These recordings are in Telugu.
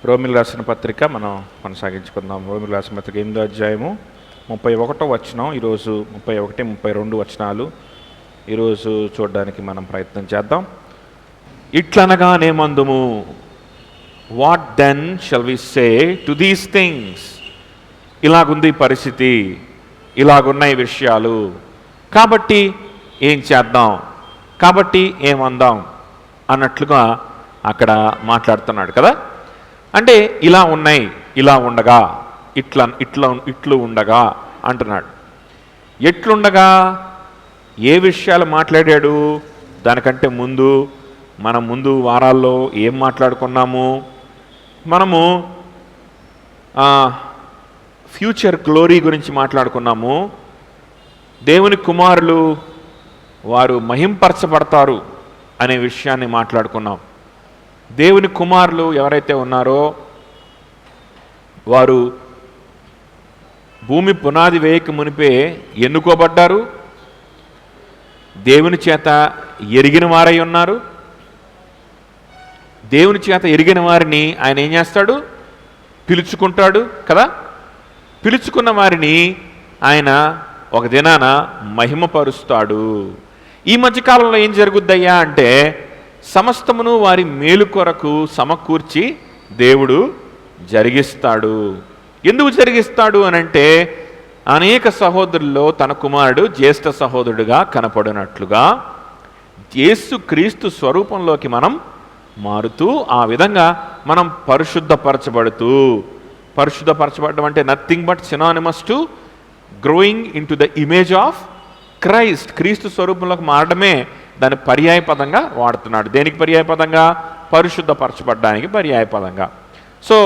రోమిలకు రాసిన పత్రిక మనం కొనసాగించుకుందాం. రోమిలకు రాసిన పత్రిక 8వ అధ్యాయము 31వ వచనం. ఈరోజు 31, 32 వచనాలు ఈరోజు చూడడానికి మనం ప్రయత్నం చేద్దాం. ఇట్లనగానేమందుము, what then shall we say to these things? ఇలాగుంది పరిస్థితి, ఇలాగున్నాయి విషయాలు, కాబట్టి ఏం చేద్దాం, కాబట్టి ఏమందాం అన్నట్లుగా అక్కడ మాట్లాడుతున్నాడు కదా. అంటే ఇలా ఉన్నాయి, ఇలా ఉండగా, ఇట్లు ఉండగా అంటున్నాడు. ఎట్లుండగా, ఏ విషయాలు మాట్లాడాడు? దానికంటే మనం ముందు వారాల్లో ఏం మాట్లాడుకున్నాము? మనము ఫ్యూచర్ గ్లోరీ గురించి మాట్లాడుకున్నాము. దేవుని కుమారులు వారు మహింపరచబడతారు అనే విషయాన్ని మాట్లాడుకున్నాం. దేవుని కుమారులు ఎవరైతే ఉన్నారో వారు భూమి పునాది వేయక మునిపే ఎన్నుకోబడ్డారు, దేవుని చేత ఎరిగిన వారై ఉన్నారు. దేవుని చేత ఎరిగిన వారిని ఆయన ఏం చేస్తాడు? పిలుచుకుంటాడు కదా. పిలుచుకున్న వారిని ఆయన ఒక దినాన మహిమపరుస్తాడు. ఈ మధ్యకాలంలో ఏం జరుగుద్దయ్యా అంటే, సమస్తమును వారి మేలు కొరకు సమకూర్చి దేవుడు జరిగిస్తాడు. ఎందుకు జరిగిస్తాడు అనంటే, అనేక సహోదరుల్లో తన కుమారుడు జ్యేష్ఠ సహోదరుడుగా కనపడినట్లుగా యేసు క్రీస్తు స్వరూపంలోకి మనం మారుతూ, ఆ విధంగా మనం పరిశుద్ధపరచబడడం అంటే nothing but synonymous to growing in to the image of Christ. క్రీస్తు స్వరూపంలోకి మారడమే దాని పర్యాయపదంగా వాడుతున్నాడు. దేనికి పర్యాయపదంగా? పరిశుద్ధపరచబడడానికి పర్యాయపదంగా. సో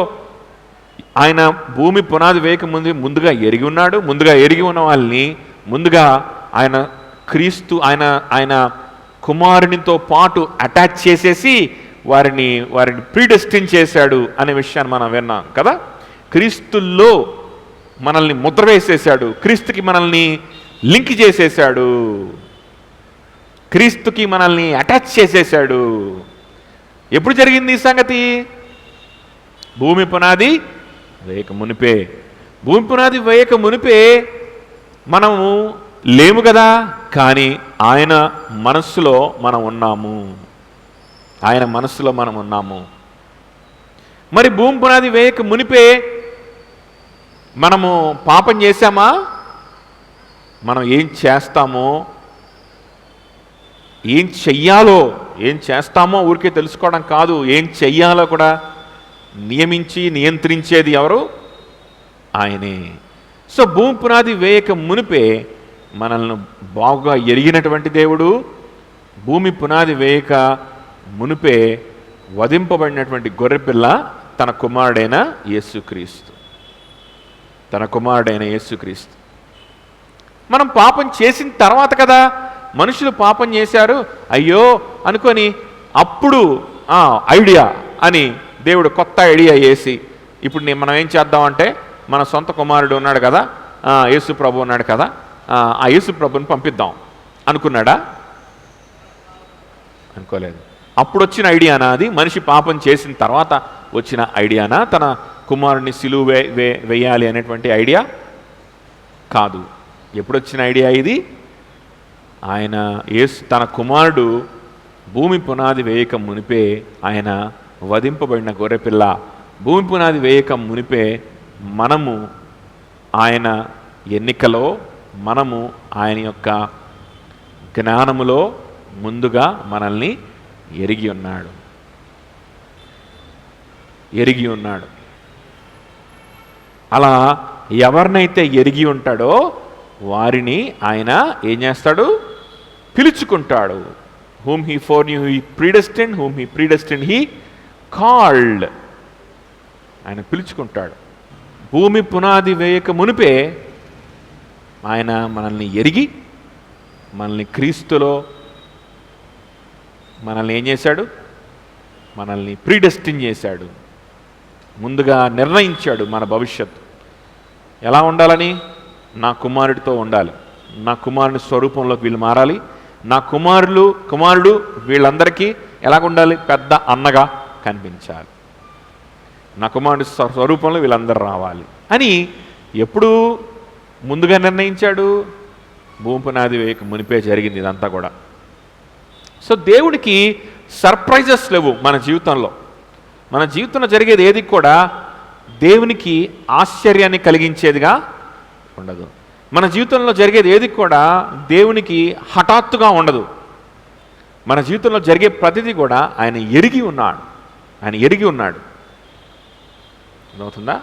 ఆయన భూమి పునాది వేయక ముందుగా ఎరిగి ఉన్నాడు. ముందుగా ఎరిగి ఉన్న వాళ్ళని ముందుగా ఆయన క్రీస్తు ఆయన కుమారునితో పాటు అటాచ్ చేసేసి వారిని ప్రీడెస్టిన్ చేశాడు అనే విషయాన్ని మనం విన్నాం కదా. క్రీస్తుల్లో మనల్ని ముద్ర వేసేశాడు, క్రీస్తుకి మనల్ని లింక్ చేసేశాడు, క్రీస్తుకి మనల్ని అటాచ్ చేసేశాడు. ఎప్పుడు జరిగింది ఈ సంగతి? భూమి పునాది వేయక మునిపే. భూమి పునాది వేయక మునిపే మనము లేము కదా, కానీ ఆయన మనస్సులో మనం ఉన్నాము. ఆయన మనస్సులో మనం ఉన్నాము. మరి భూమి పునాది వేయక మునిపే మనము పాపం చేశామా? మనం ఏం చేస్తామో, ఏం చెయ్యాలో, ఏం చేస్తామో ఊరికే తెలుసుకోవడం కాదు, ఏం చెయ్యాలో కూడా నియంత్రించేది ఎవరు? ఆయనే. సో భూమి పునాది వేయక మునిపే మనల్ని బాగా ఎరిగినటువంటి దేవుడు, భూమి పునాది వేయక మునిపే వధింపబడినటువంటి గొర్రెపిల్ల తన కుమారుడైన యేసుక్రీస్తు. మనం పాపం చేసిన తర్వాత కదా మనుషులు పాపం చేశారు అయ్యో అనుకొని, అప్పుడు ఐడియా అని దేవుడు కొత్త ఐడియా వేసి, ఇప్పుడు మనం ఏం చేద్దామంటే, మన సొంత కుమారుడు ఉన్నాడు కదా, యేసు ప్రభు ఉన్నాడు కదా, ఆ యేసు ప్రభుని పంపిద్దాం అనుకున్నాడా? అనుకోలేదు. అప్పుడు వచ్చిన ఐడియానా అది? మనిషి పాపం చేసిన తర్వాత వచ్చిన ఐడియానా? తన కుమారుడిని సిలువ వేయాలి అనేటువంటి ఐడియా కాదు. ఎప్పుడొచ్చిన ఐడియా ఇది? ఆయన తన కుమారుడు భూమి పునాది వేయక మునిపే ఆయన వధింపబడిన గొర్రెపిల్ల. భూమి పునాది వేయక మునిపే మనము ఆయన ఎన్నికలో, మనము ఆయన యొక్క జ్ఞానములో ముందుగా మనల్ని ఎరిగి ఉన్నాడు. అలా ఎవరినైతే ఎరిగి ఉంటాడో వారిని ఆయన ఏం చేస్తాడు? పిలుచుకుంటాడు. whom he foreknew he predestined, whom he predestined he called. ఆయన పిలుచుకుంటాడు. భూమి పునాది వేయక మునిపే ఆయన మనల్ని ఎరిగి, మనల్ని క్రీస్తులో మనల్ని ఏం చేశాడు? మనల్ని ప్రీడెస్టిన్ చేశాడు. ముందుగా నిర్ణయించాడు మన భవిష్యత్తు ఎలా ఉండాలని. నా కుమారుడితో ఉండాలి, నా కుమారుని స్వరూపంలోకి వీళ్ళు మారాలి, నా కుమారుడు వీళ్ళందరికీ ఎలాగుండాలి? పెద్ద అన్నగా కనిపించాలి. నా కుమారుడి స్వరూపంలో వీళ్ళందరూ రావాలి అని ఎప్పుడు ముందుగా నిర్ణయించాడు? భూమి పునాది వేయక మునిపే జరిగింది ఇదంతా కూడా. సో దేవుడికి సర్ప్రైజెస్ లేవు మన జీవితంలో. మన జీవితంలో జరిగేది ఏది కూడా దేవునికి ఆశ్చర్యాన్ని కలిగించేదిగా ఉండదు. మన జీవితంలో జరిగేది ఏది కూడా దేవునికి హఠాత్తుగా ఉండదు. మన జీవితంలో జరిగే ప్రతిదీ కూడా ఆయన ఎరిగి ఉన్నాడు. అర్థమవుతుందా?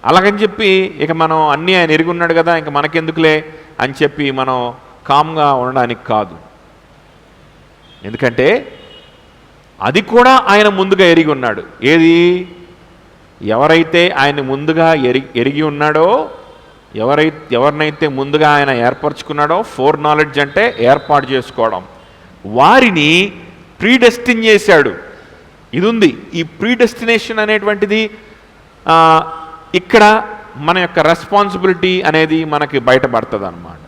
అలాగని చెప్పి ఇక మనం అన్నీ ఆయన ఎరిగి ఉన్నాడు కదా, ఇంక మనకెందుకులే అని చెప్పి మనం కామ్గా ఉండడానికి కాదు. ఎందుకంటే అది కూడా ఆయన ముందుగా ఎరిగి ఉన్నాడు. ఏది? ఎవరైతే ఆయన ముందుగా ఎరిగి ఉన్నాడో, ఎవరినైతే ముందుగా ఆయన ఏర్పరచుకున్నాడో, ఫోర్ నాలెడ్జ్ అంటే ఏర్పాటు చేసుకోవడం, వారిని ప్రీడెస్టిన్ చేశాడు. ఇది ఉంది. ఈ ప్రీడెస్టినేషన్ అనేటువంటిది ఇక్కడ మన యొక్క రెస్పాన్సిబిలిటీ అనేది మనకి బయటపడుతుంది అన్నమాట.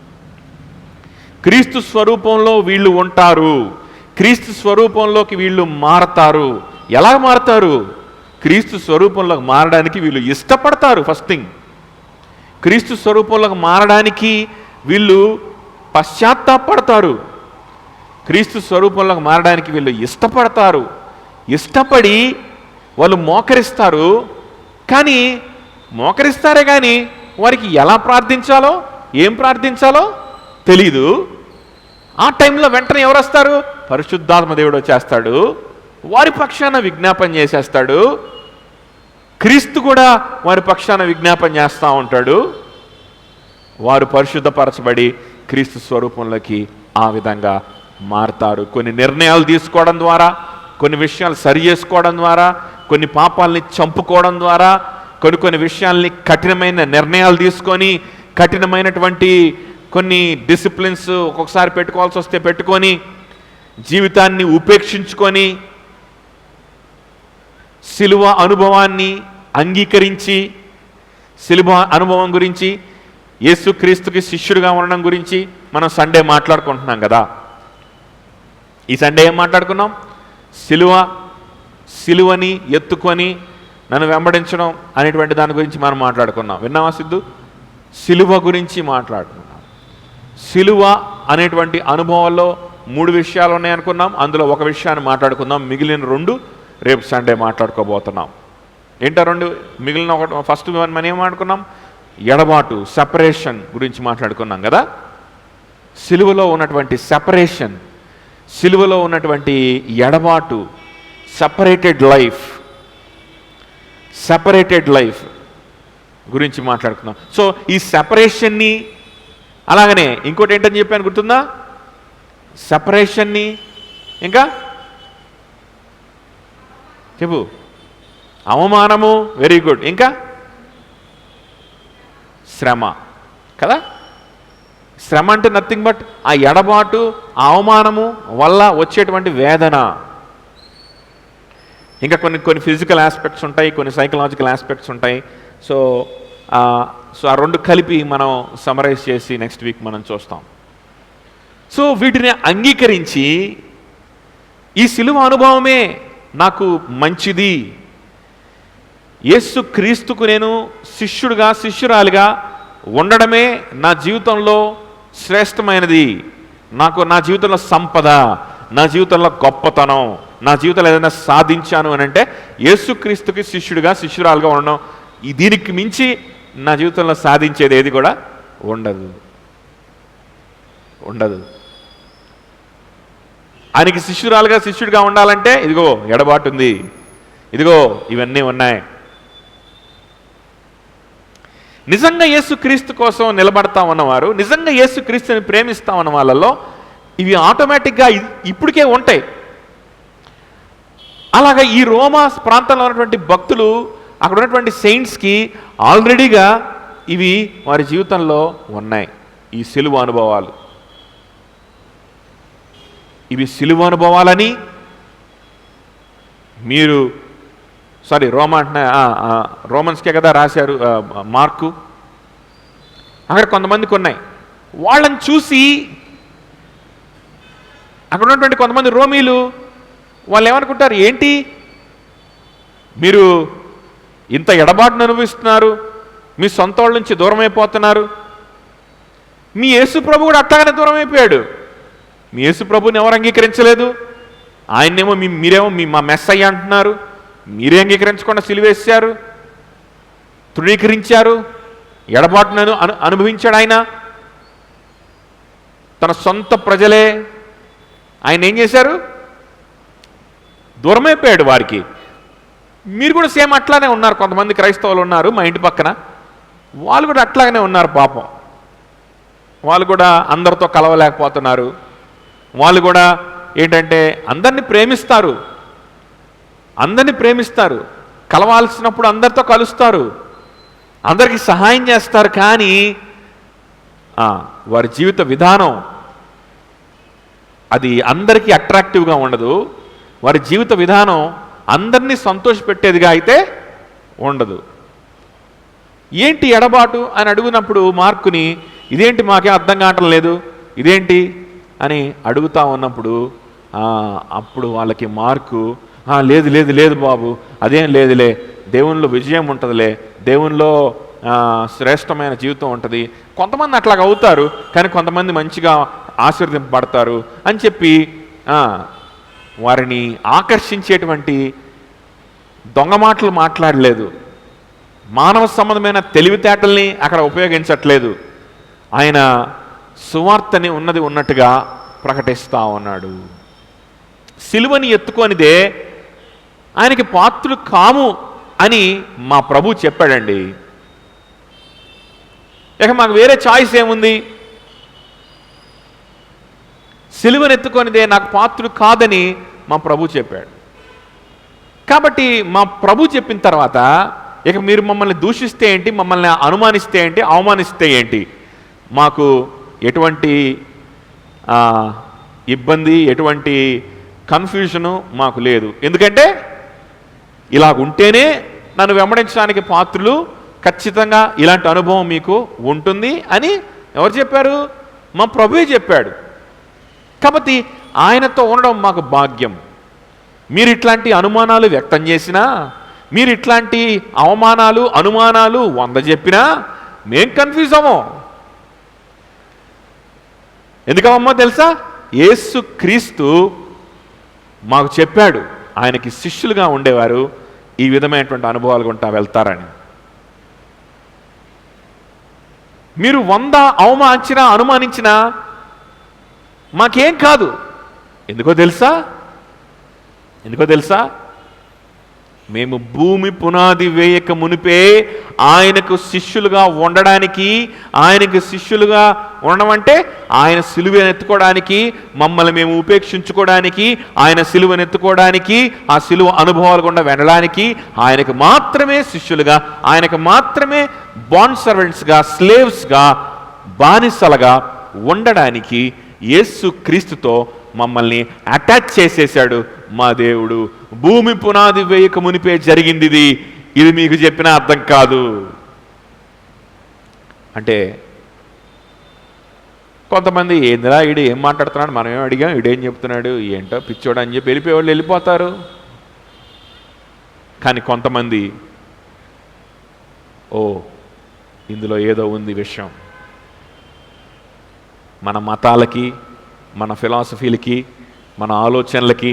క్రీస్తు స్వరూపంలో వీళ్ళు ఉంటారు, క్రీస్తు స్వరూపంలోకి వీళ్ళు మారతారు. ఎలా మారతారు? క్రీస్తు స్వరూపంలోకి మారడానికి వీళ్ళు ఇష్టపడతారు. ఫస్ట్ థింగ్, క్రీస్తు స్వరూపంలోకి మారడానికి వీళ్ళు పశ్చాత్తాపడతారు. క్రీస్తు స్వరూపంలోకి మారడానికి వీళ్ళు ఇష్టపడతారు. ఇష్టపడి వాళ్ళు మోకరిస్తారు. కానీ మోకరిస్తారే కానీ వారికి ఎలా ప్రార్థించాలో, ఏం ప్రార్థించాలో తెలీదు. ఆ టైంలో వెంటనే ఎవరు వస్తారు? పరిశుద్ధాత్మ దేవుడు వచ్చేస్తాడు, వారి పక్షాన విజ్ఞాపన చేసేస్తాడు. క్రీస్తు కూడా వారి పక్షాన విజ్ఞాపన చేస్తూ ఉంటాడు. వారు పరిశుద్ధపరచబడి క్రీస్తు స్వరూపంలోకి ఆ విధంగా మారతారు. కొన్ని నిర్ణయాలు తీసుకోవడం ద్వారా, కొన్ని విషయాలు సరి చేసుకోవడం ద్వారా, కొన్ని పాపాలని చంపుకోవడం ద్వారా, కొన్ని విషయాల్ని కఠినమైన నిర్ణయాలు తీసుకొని, కఠినమైనటువంటి కొన్ని డిసిప్లిన్స్ ఒక్కొక్కసారి పెట్టుకోవాల్సి వస్తే పెట్టుకొని, జీవితాన్ని ఉపేక్షించుకొని, సిలువ అనుభవాన్ని అంగీకరించి, సిలువ అనుభవం గురించి, యేసుక్రీస్తుకి శిష్యుడిగా ఉండడం గురించి మనం సండే మాట్లాడుకుంటున్నాం కదా. ఈ సండే ఏం మాట్లాడుకున్నాం? సిలువని ఎత్తుకొని నన్ను వెంబడించడం అనేటువంటి దాని గురించి మనం మాట్లాడుకున్నాం. విన్నావా సిద్ధు? సిలువ గురించి మాట్లాడుకున్నాం. సిలువ అనేటువంటి అనుభవాల్లో 3 విషయాలు ఉన్నాయనుకున్నాం. అందులో ఒక విషయాన్ని మాట్లాడుకుందాం. మిగిలిన 2 రేపు సండే మాట్లాడుకోబోతున్నాం. ఏంటో 2 మిగిలిన ఒకటి? ఫస్ట్ మనం ఏం మాట్లాడుకున్నాం? ఎడబాటు, సెపరేషన్ గురించి మాట్లాడుకున్నాం కదా. సిలువలో ఉన్నటువంటి సెపరేషన్, సిలువలో ఉన్నటువంటి ఎడబాటు, సెపరేటెడ్ లైఫ్ గురించి మాట్లాడుకుందాం. సో ఈ సెపరేషన్ని, అలాగనే ఇంకోటి ఏంటని చెప్పాను గుర్తుందా? సెపరేషన్ని, ఇంకా చెప్పు. అవమానము, వెరీ గుడ్. ఇంకా శ్రమ కదా. శ్రమ అంటే నథింగ్ బట్ ఆ ఎడబాటు, ఆ అవమానము వల్ల వచ్చేటువంటి వేదన. ఇంకా కొన్ని ఫిజికల్ ఆస్పెక్ట్స్ ఉంటాయి, కొన్ని సైకలాజికల్ ఆస్పెక్ట్స్ ఉంటాయి. సో ఆ 2 కలిపి మనం సమరైజ్ చేసి నెక్స్ట్ వీక్ మనం చూస్తాం. సో వీటిని అంగీకరించి ఈ సిలువ అనుభవమే నాకు మంచిది, యేసు క్రీస్తుకు నేను శిష్యుడిగా, శిష్యురాలిగా ఉండడమే నా జీవితంలో శ్రేష్టమైనది, నా జీవితంలో సంపద, నా జీవితంలో గొప్పతనం, నా జీవితంలో ఏదైనా సాధించాను అని అంటే యేసుక్రీస్తుకి శిష్యుడిగా, శిష్యురాలుగా ఉండడం. దీనికి మించి నా జీవితంలో సాధించేది ఏది కూడా ఉండదు. ఆయనకి శిష్యురాలుగా, శిష్యుడిగా ఉండాలంటే ఇదిగో ఎడబాటు ఉంది, ఇదిగో ఇవన్నీ ఉన్నాయి. నిజంగా యేసుక్రీస్తు కోసం నిలబడతా ఉన్నవారు, నిజంగా యేసుక్రీస్తుని ప్రేమిస్తా ఉన్న వాళ్ళలో ఇవి ఆటోమేటిక్గా ఇప్పటికే ఉంటాయి. అలాగా ఈ రోమా ప్రాంతంలో ఉన్నటువంటి భక్తులు, అక్కడ ఉన్నటువంటి సెయింట్స్కి ఆల్రెడీగా ఇవి వారి జీవితంలో ఉన్నాయి. ఈ సిలువ అనుభవాలు, ఇవి సిలువ అనుభవాలని మీరు రోమన్స్కే కదా రాశారు మార్కు. అక్కడ కొంతమందికి ఉన్నాయి. వాళ్ళని చూసి అక్కడ ఉన్నటువంటి కొంతమంది రోమీలు వాళ్ళు ఏమనుకుంటారు, ఏంటి మీరు ఇంత ఎడబాటును అనుభవిస్తున్నారు, మీ సొంత వాళ్ళ నుంచి దూరం అయిపోతున్నారు. మీ యేసు ప్రభు కూడా అట్లాగనే దూరం అయిపోయాడు. మీ యేసు ప్రభుని ఎవరు అంగీకరించలేదు. ఆయన్నేమో మీరేమో మా మెస్సయ్య అంటున్నారు. మీరే అంగీకరించకుండా సిలువేశారు, తృణీకరించారు, ఎడబాటును అనుభవించాడు ఆయన. తన సొంత ప్రజలే ఆయన ఏం చేశారు? దూరమైపోయాడు వారికి. మీరు కూడా సేమ్ అట్లానే ఉన్నారు. కొంతమంది క్రైస్తవులు ఉన్నారు మా ఇంటి పక్కన, వాళ్ళు కూడా అట్లాగనే ఉన్నారు పాపం. వాళ్ళు కూడా అందరితో కలవలేకపోతున్నారు. వాళ్ళు కూడా ఏంటంటే అందరినీ ప్రేమిస్తారు, కలవాల్సినప్పుడు అందరితో కలుస్తారు, అందరికీ సహాయం చేస్తారు. కానీ వారి జీవిత విధానం అది అందరికీ అట్రాక్టివ్గా ఉండదు. వారి జీవిత విధానం అందరినీ సంతోషపెట్టేదిగా అయితే ఉండదు. ఏంటి ఎడబాటు అని అడుగునప్పుడు మార్కుని, ఇదేంటి మాకే అర్థం కావటం లేదు, ఇదేంటి అని అడుగుతా ఉన్నప్పుడు అప్పుడు వాళ్ళకి మార్కు, లేదు లేదు లేదు బాబు, అదేం లేదులే, దేవునిలో విజయం ఉంటుందిలే, దేవునిలో శ్రేష్టమైన జీవితం ఉంటుంది. కొంతమంది అట్లాగ అవుతారు, కానీ కొంతమంది మంచిగా ఆశీర్వదింపబడతారు అని చెప్పి వారిని ఆకర్షించేటువంటి దొంగ మాటలు మాట్లాడలేదు. మానవ సంబంధమైన తెలివితేటల్ని అక్కడ ఉపయోగించట్లేదు. ఆయన సువార్తని ఉన్నది ఉన్నట్టుగా ప్రకటిస్తూ ఉన్నాడు. సిలువని ఎత్తుకొనిదే ఆయనకి పాత్రులు కాము అని మా ప్రభు చెప్పాడండి. ఇక మాకు వేరే చాయిస్ ఏముంది? సిలువని ఎత్తుకొనిదే నాకు పాత్రుడు కాదని మా ప్రభు చెప్పాడు. కాబట్టి మా ప్రభు చెప్పిన తర్వాత ఇక మీరు మమ్మల్ని దూషిస్తే ఏంటి, మమ్మల్ని అనుమానిస్తే ఏంటి, అవమానిస్తే ఏంటి, మాకు ఎటువంటి ఇబ్బంది, ఎటువంటి కన్ఫ్యూజను మాకు లేదు. ఎందుకంటే ఇలాగుంటేనే నన్ను వెంబడించడానికి పాత్రులు, ఖచ్చితంగా ఇలాంటి అనుభవం మీకు ఉంటుంది అని ఎవరు చెప్పారు? మా ప్రభువే చెప్పాడు. కాబట్టి ఆయనతో ఉండడం మాకు భాగ్యం. మీరు ఇట్లాంటి అనుమానాలు వ్యక్తం చేసినా, మీరు ఇట్లాంటి అవమానాలు, అనుమానాలు 100 చెప్పినా మేం కన్ఫ్యూజ్ అవ్వం. ఎందుకమ్మా తెలుసా? యేసు క్రీస్తు మాకు చెప్పాడు ఆయనకి శిష్యులుగా ఉండేవారు ఈ విధమైనటువంటి అనుభవాలు గుంటా వెళ్తారని. మీరు 100 అవమానించినా, అనుమానించినా మాకేం కాదు. ఎందుకో తెలుసా? మేము భూమి పునాది వేయక మునిపే ఆయనకు శిష్యులుగా ఉండడానికి, ఆయనకు శిష్యులుగా ఉండడం అంటే ఆయన సిలువను ఎత్తుకోవడానికి, మమ్మల్ని మేము ఉపేక్షించుకోవడానికి, ఆయన సిలువను ఎత్తుకోవడానికి, ఆ సిలువ అనుభవాలు గుండా వెళ్ళడానికి ఆయనకు మాత్రమే శిష్యులుగా, ఆయనకు మాత్రమే బాండ్ సర్వెంట్స్గా, స్లేవ్స్గా, బానిసలుగా ఉండడానికి యేసు క్రీస్తుతో మమ్మల్ని అటాచ్ చేసేశాడు మా దేవుడు. భూమి పునాది వేయక మునిపే జరిగింది ఇది మీకు చెప్పినా అర్థం కాదు అంటే. కొంతమంది ఏందిరా ఈడు ఏం మాట్లాడుతున్నాడు, మనం ఏం అడిగాం, ఈడేం చెప్తున్నాడు, ఏంటో పిచ్చోడు అని చెప్పి వెళ్ళిపోయేవాళ్ళు వెళ్ళిపోతారు. కానీ కొంతమంది ఇందులో ఏదో ఉంది విషయం, మన మతాలకి, మన ఫిలాసఫీలకి, మన ఆలోచనలకి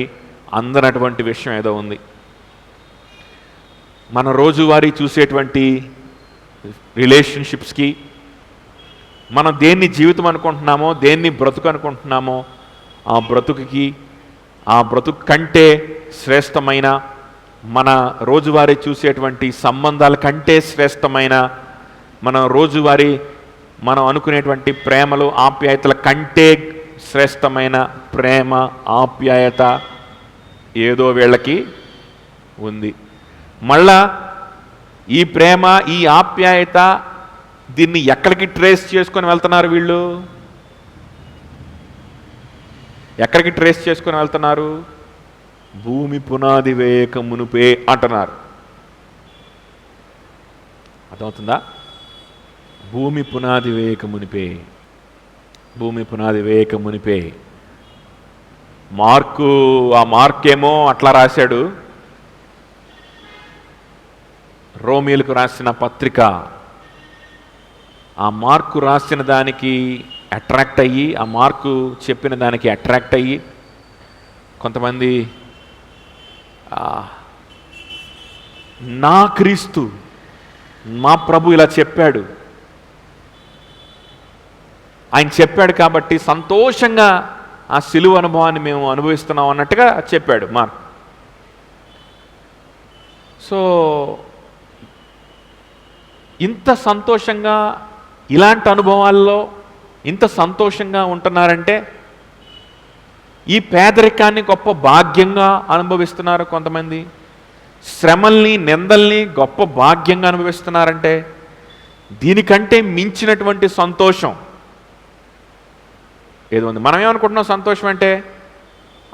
అందనటువంటి విషయం ఏదో ఉంది. మన రోజువారీ చూసేటువంటి రిలేషన్షిప్స్కి, మనం దేన్ని జీవితం అనుకుంటున్నామో, దేన్ని బ్రతుకు అనుకుంటున్నామో, ఆ బ్రతుకుకి, ఆ బ్రతుకు కంటే శ్రేష్టమైన, మన రోజువారీ చూసేటువంటి సంబంధాల కంటే శ్రేష్టమైన, మన రోజువారీ మనం అనుకునేటువంటి ప్రేమలు, ఆప్యాయతల కంటే శ్రేష్టమైన ప్రేమ, ఆప్యాయత ఏదో వీళ్ళకి ఉంది. మళ్ళా ఈ ప్రేమ, ఈ ఆప్యాయత, దీన్ని ఎక్కడికి ట్రేస్ చేసుకొని వెళ్తున్నారు వీళ్ళు? ఎక్కడికి ట్రేస్ చేసుకొని వెళ్తున్నారు? భూమి పునాది వేయక మునుపే అంటున్నారు. అర్థమవుతుందా? భూమి పునాది వేయక మునిపే, భూమి పునాది వేయక మునిపే. మార్కేమో అట్లా రాశాడు, రోమీయులకు రాసిన పత్రిక, ఆ మార్కు రాసిన దానికి అట్రాక్ట్ అయ్యి, ఆ మార్కు చెప్పిన దానికి అట్రాక్ట్ అయ్యి కొంతమంది నా క్రీస్తు, మా ప్రభు ఇలా చెప్పాడు, ఆయన చెప్పాడు కాబట్టి సంతోషంగా ఆ సిలువ అనుభవాన్ని మేము అనుభవిస్తున్నాం అన్నట్టుగా చెప్పాడు మార్క్. సో ఇంత సంతోషంగా, ఇలాంటి అనుభవాల్లో ఇంత సంతోషంగా ఉంటున్నారంటే ఈ పేదరికాన్ని గొప్ప భాగ్యంగా అనుభవిస్తున్నారు కొంతమంది, శ్రమల్ని నిందల్ని గొప్ప భాగ్యంగా అనుభవిస్తున్నారంటే దీనికంటే మించినటువంటి సంతోషం ఏదో ఉంది. మనం ఏమనుకుంటున్నాం సంతోషం అంటే?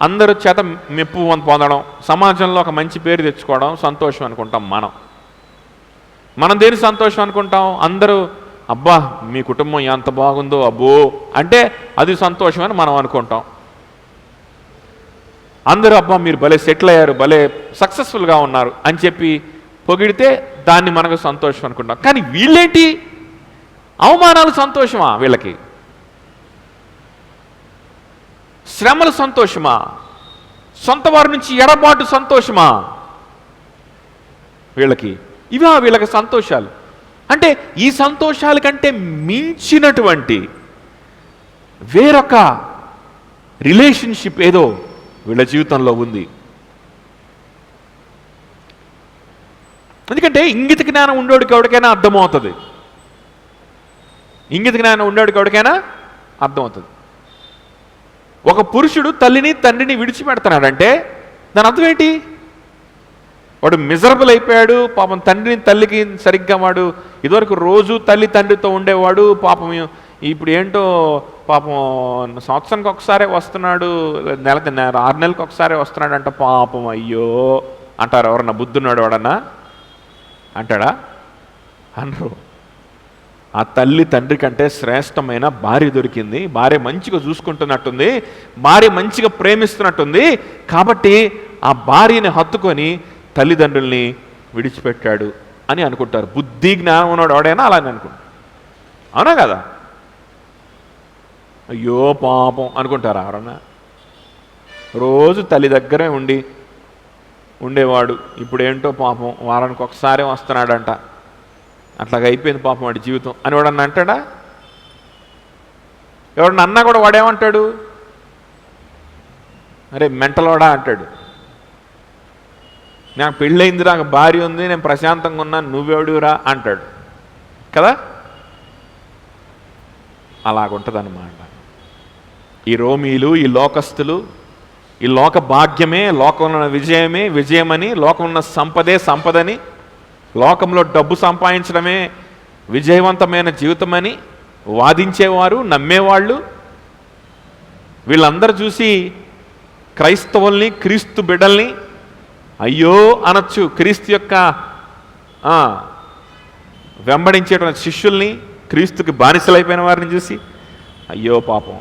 అందరూ చేత మెప్పు పొందడం, సమాజంలో ఒక మంచి పేరు తెచ్చుకోవడం సంతోషం అనుకుంటాం. మనం దేని సంతోషం అనుకుంటాం? అందరూ అబ్బా మీ కుటుంబం ఎంత బాగుందో అబ్బో అంటే అది సంతోషం అని మనం అనుకుంటాం. అందరూ అబ్బా మీరు భలే సెటిల్ అయ్యారు, భలే సక్సెస్ఫుల్గా ఉన్నారు అని చెప్పి పొగిడితే దాన్ని మనకు సంతోషం అనుకుంటాం. కానీ వీళ్ళేంటి, అవమానాలు సంతోషమా వీళ్ళకి? శ్రమలు సంతోషమా? సొంత వారి నుంచి ఎడబాటు సంతోషమా వీళ్ళకి? ఇవా వీళ్ళకి సంతోషాలు? అంటే ఈ సంతోషాల కంటే మించినటువంటి వేరొక రిలేషన్షిప్ ఏదో వీళ్ళ జీవితంలో ఉంది. ఎందుకంటే ఇంగిత జ్ఞానం ఉండేవాడికి ఎవరికైనా అర్థమవుతుంది. ఇంగిత జ్ఞానం ఉండేవాడికి ఎవరికైనా అర్థమవుతుంది. ఒక పురుషుడు తల్లిని తండ్రిని విడిచిపెడుతున్నాడంటే దాని అర్థం ఏంటి? వాడు మిజరబుల్ అయిపోయాడు. పాపం తండ్రిని తల్లికి సరిగ్గా వాడు ఇదివరకు రోజు తల్లి తండ్రితో ఉండేవాడు. పాపం ఇప్పుడు ఏంటో పాపం సంవత్సరానికి ఒకసారే వస్తున్నాడు, 6 నెలలకు ఒకసారి వస్తున్నాడు అంట. పాపం అయ్యో అంటారు ఎవరన్నా? బుద్ధున్నాడు వాడన్నా అంటాడా? అనరు. ఆ తల్లి తండ్రి కంటే శ్రేష్టమైన భార్య దొరికింది, భార్య మంచిగా చూసుకుంటున్నట్టుంది, భార్య మంచిగా ప్రేమిస్తున్నట్టుంది, కాబట్టి ఆ భార్యని హత్తుకొని తల్లిదండ్రుల్ని విడిచిపెట్టాడు అని అనుకుంటారు. బుద్ధి జ్ఞానం ఉన్నాడు ఎవడైనా అలానే అనుకుంటారు. అవునా కదా? అయ్యో పాపం అనుకుంటారా ఎవరన్నా? రోజు తల్లి దగ్గరే ఉండేవాడు, ఇప్పుడేంటో పాపం వారానికి ఒకసారి వస్తున్నాడంట, అట్లాగా అయిపోయింది పాపం వాడి జీవితం అని వాడన్నా అంటాడా? ఎవడన్నా అన్నా కూడా వాడేమంటాడు? అరే మెంటలోడా అంటాడు. నాకు పెళ్ళయింది, నాకు భార్య ఉంది, నేను ప్రశాంతంగా ఉన్నాను, నువ్వెవడురా అంటాడు కదా? అలాగుంటుందన్నమాట. ఈ రోమీలు, ఈ లోకస్తులు, ఈ లోక భాగ్యమే లోకంలో విజయమే విజయమని, లోకంలో సంపదని, లోకంలో డబ్బు సంపాదించడమే విజయవంతమైన జీవితమని వాదించేవారు, నమ్మేవాళ్ళు, వీళ్ళందరూ చూసి క్రైస్తవుల్ని, క్రీస్తు బిడ్డల్ని అయ్యో అనొచ్చు. క్రీస్తు యొక్క వెంబడించేటువంటి శిష్యుల్ని, క్రీస్తుకి బానిసలైపోయిన వారిని చూసి అయ్యో పాపం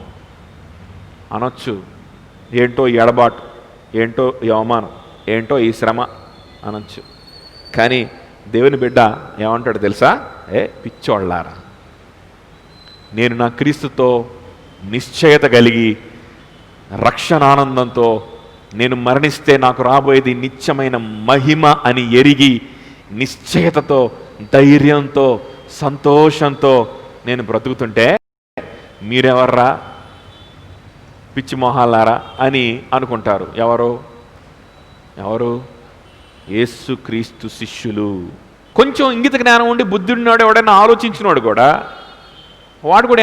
అనొచ్చు. ఏంటో ఈ ఎడబాటు, ఏంటో ఈ అవమానం, ఏంటో ఈ శ్రమ అనొచ్చు. కానీ దేవుని బిడ్డ ఏమంటాడు తెలుసా? పిచ్చోళ్ళారా, నేను నా క్రీస్తుతో నిశ్చయత కలిగి రక్షణానందంతో నేను మరణిస్తే నాకు రాబోయేది నిత్యమైన మహిమ అని ఎరిగి నిశ్చయతతో, ధైర్యంతో, సంతోషంతో నేను బ్రతుకుతుంటే మీరెవర్రా పిచ్చి మొహాలారా అని అనుకుంటారు. ఎవరు? యేసు క్రీస్తు శిష్యులు. కొంచెం ఇంగిత జ్ఞానం ఉండి బుద్ధి ఉన్నాడు ఎవడైనా ఆలోచించినవాడు కూడా, వాడు కూడా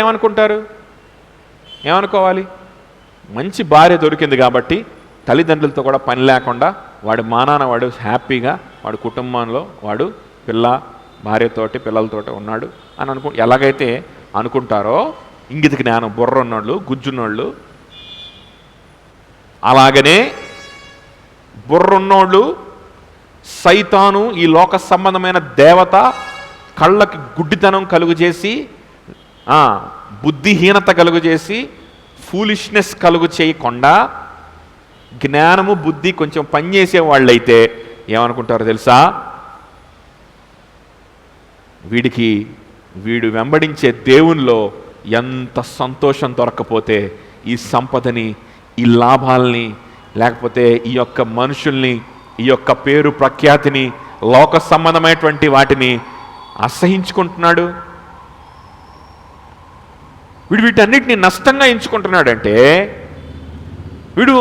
ఏమనుకోవాలి? మంచి భార్య దొరికింది కాబట్టి తల్లిదండ్రులతో కూడా పని లేకుండా వాడి మానాన వాడు హ్యాపీగా వాడి కుటుంబంలో వాడు భార్యతోటి పిల్లలతోటి ఉన్నాడు అని ఎలాగైతే అనుకుంటారో ఇంగిత జ్ఞానం బుర్ర ఉన్నోళ్ళు, గుజ్జున్నోళ్ళు, అలాగనే బుర్రున్నోళ్ళు సైతాను, ఈ లోక సంబంధమైన దేవత కళ్ళకి గుడ్డితనం కలుగు చేసి, బుద్ధిహీనత కలుగు చేసి, ఫూలిష్నెస్ కలుగు చేయకుండా జ్ఞానము బుద్ధి కొంచెం పనిచేసే వాళ్ళైతే ఏమనుకుంటారో తెలుసా? వీడు వెంబడించే దేవునిలో ఎంత సంతోషం దొరకపోతే ఈ సంపదని, ఈ లాభాలని, లేకపోతే ఈ యొక్క మనుషుల్ని, ఈ యొక్క పేరు ప్రఖ్యాతిని, లోక సంబంధమైనటువంటి వాటిని అసహించుకుంటున్నాడు. వీడు వీటన్నిటిని నష్టంగా ఎంచుకుంటున్నాడంటే, వీడు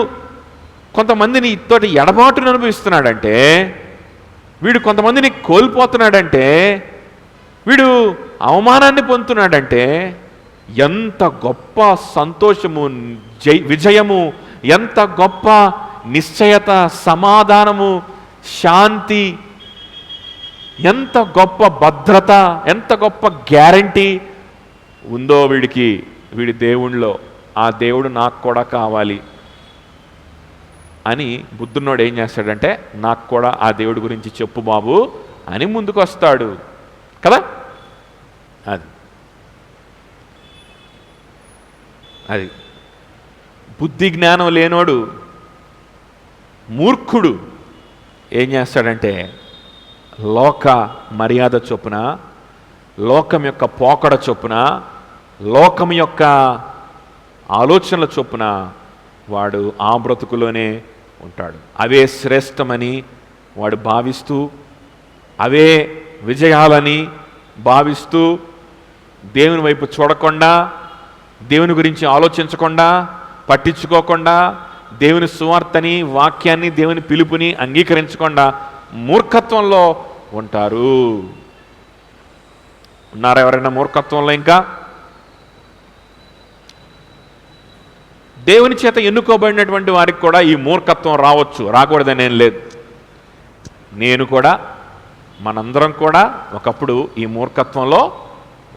కొంతమందిని తోటి ఎడబాటును అనుభవిస్తున్నాడంటే, వీడు కొంతమందిని కోల్పోతున్నాడంటే, వీడు అవమానాన్ని పొందుతున్నాడంటే ఎంత గొప్ప సంతోషము, విజయము, ఎంత గొప్ప నిశ్చయత, సమాధానము, శాంతి, ఎంత గొప్ప భద్రత, ఎంత గొప్ప గ్యారంటీ ఉందో వీడి దేవుళ్ళో. ఆ దేవుడు నాకు కూడా కావాలి అని బుద్ధున్నోడు ఏం చేస్తాడంటే, నాకు కూడా ఆ దేవుడి గురించి చెప్పు బాబు అని ముందుకు వస్తాడు కదా. అది బుద్ధి జ్ఞానం లేనోడు, మూర్ఖుడు ఏం చేస్తాడంటే, లోక మర్యాద చొప్పున, లోకం యొక్క పోకడ చొప్పున, లోకం యొక్క ఆలోచనల చొప్పున వాడు ఆ బ్రతుకులోనే ఉంటాడు. అవే శ్రేష్టమని వాడు భావిస్తూ, అవే విజయాలని భావిస్తూ, దేవుని వైపు చూడకుండా, దేవుని గురించి ఆలోచించకుండా, పట్టించుకోకుండా, దేవుని సువార్తని, వాక్యాన్ని, దేవుని పిలుపుని అంగీకరించకుండా మూర్ఖత్వంలో ఉంటారు. ఉన్నారా ఎవరైనా మూర్ఖత్వంలో? ఇంకా దేవుని చేత ఎన్నుకోబడినటువంటి వారికి కూడా ఈ మూర్ఖత్వం రావచ్చు, రాకూడదని ఏం లేదు. నేను కూడా, మనందరం కూడా ఒకప్పుడు ఈ మూర్ఖత్వంలో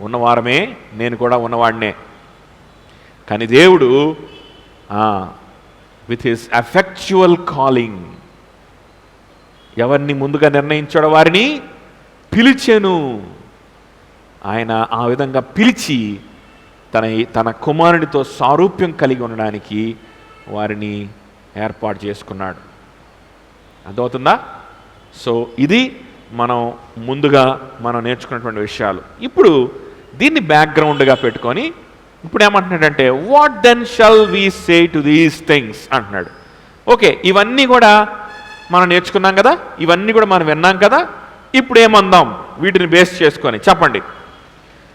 ఉన్నవారమే, నేను కూడా ఉన్నవాడినే. కానీ దేవుడు విత్ హిస్ ఎఫెక్చువల్ కాలింగ్ ఎవరిని ముందుగా నిర్ణయించాడో వారిని పిలిచెను. ఆయన ఆ విధంగా పిలిచి తన కుమారుడితో సారూప్యం కలిగి ఉండడానికి వారిని ఏర్పాటు చేసుకున్నాడు. అర్థమవుతుందా? సో ఇది ముందుగా మనం నేర్చుకున్నటువంటి విషయాలు. ఇప్పుడు దీన్ని బ్యాక్గ్రౌండ్గా పెట్టుకొని ఇప్పుడు ఏమంటున్నాడంటే, what then shall we say to these things అంటున్నాడు. ఓకే, ఇవన్నీ కూడా మనం నేర్చుకున్నాం కదా, ఇవన్నీ కూడా మనం విన్నాం కదా, ఇప్పుడు ఏమందాం వీటిని బేస్ చేసుకొని చెప్పండి.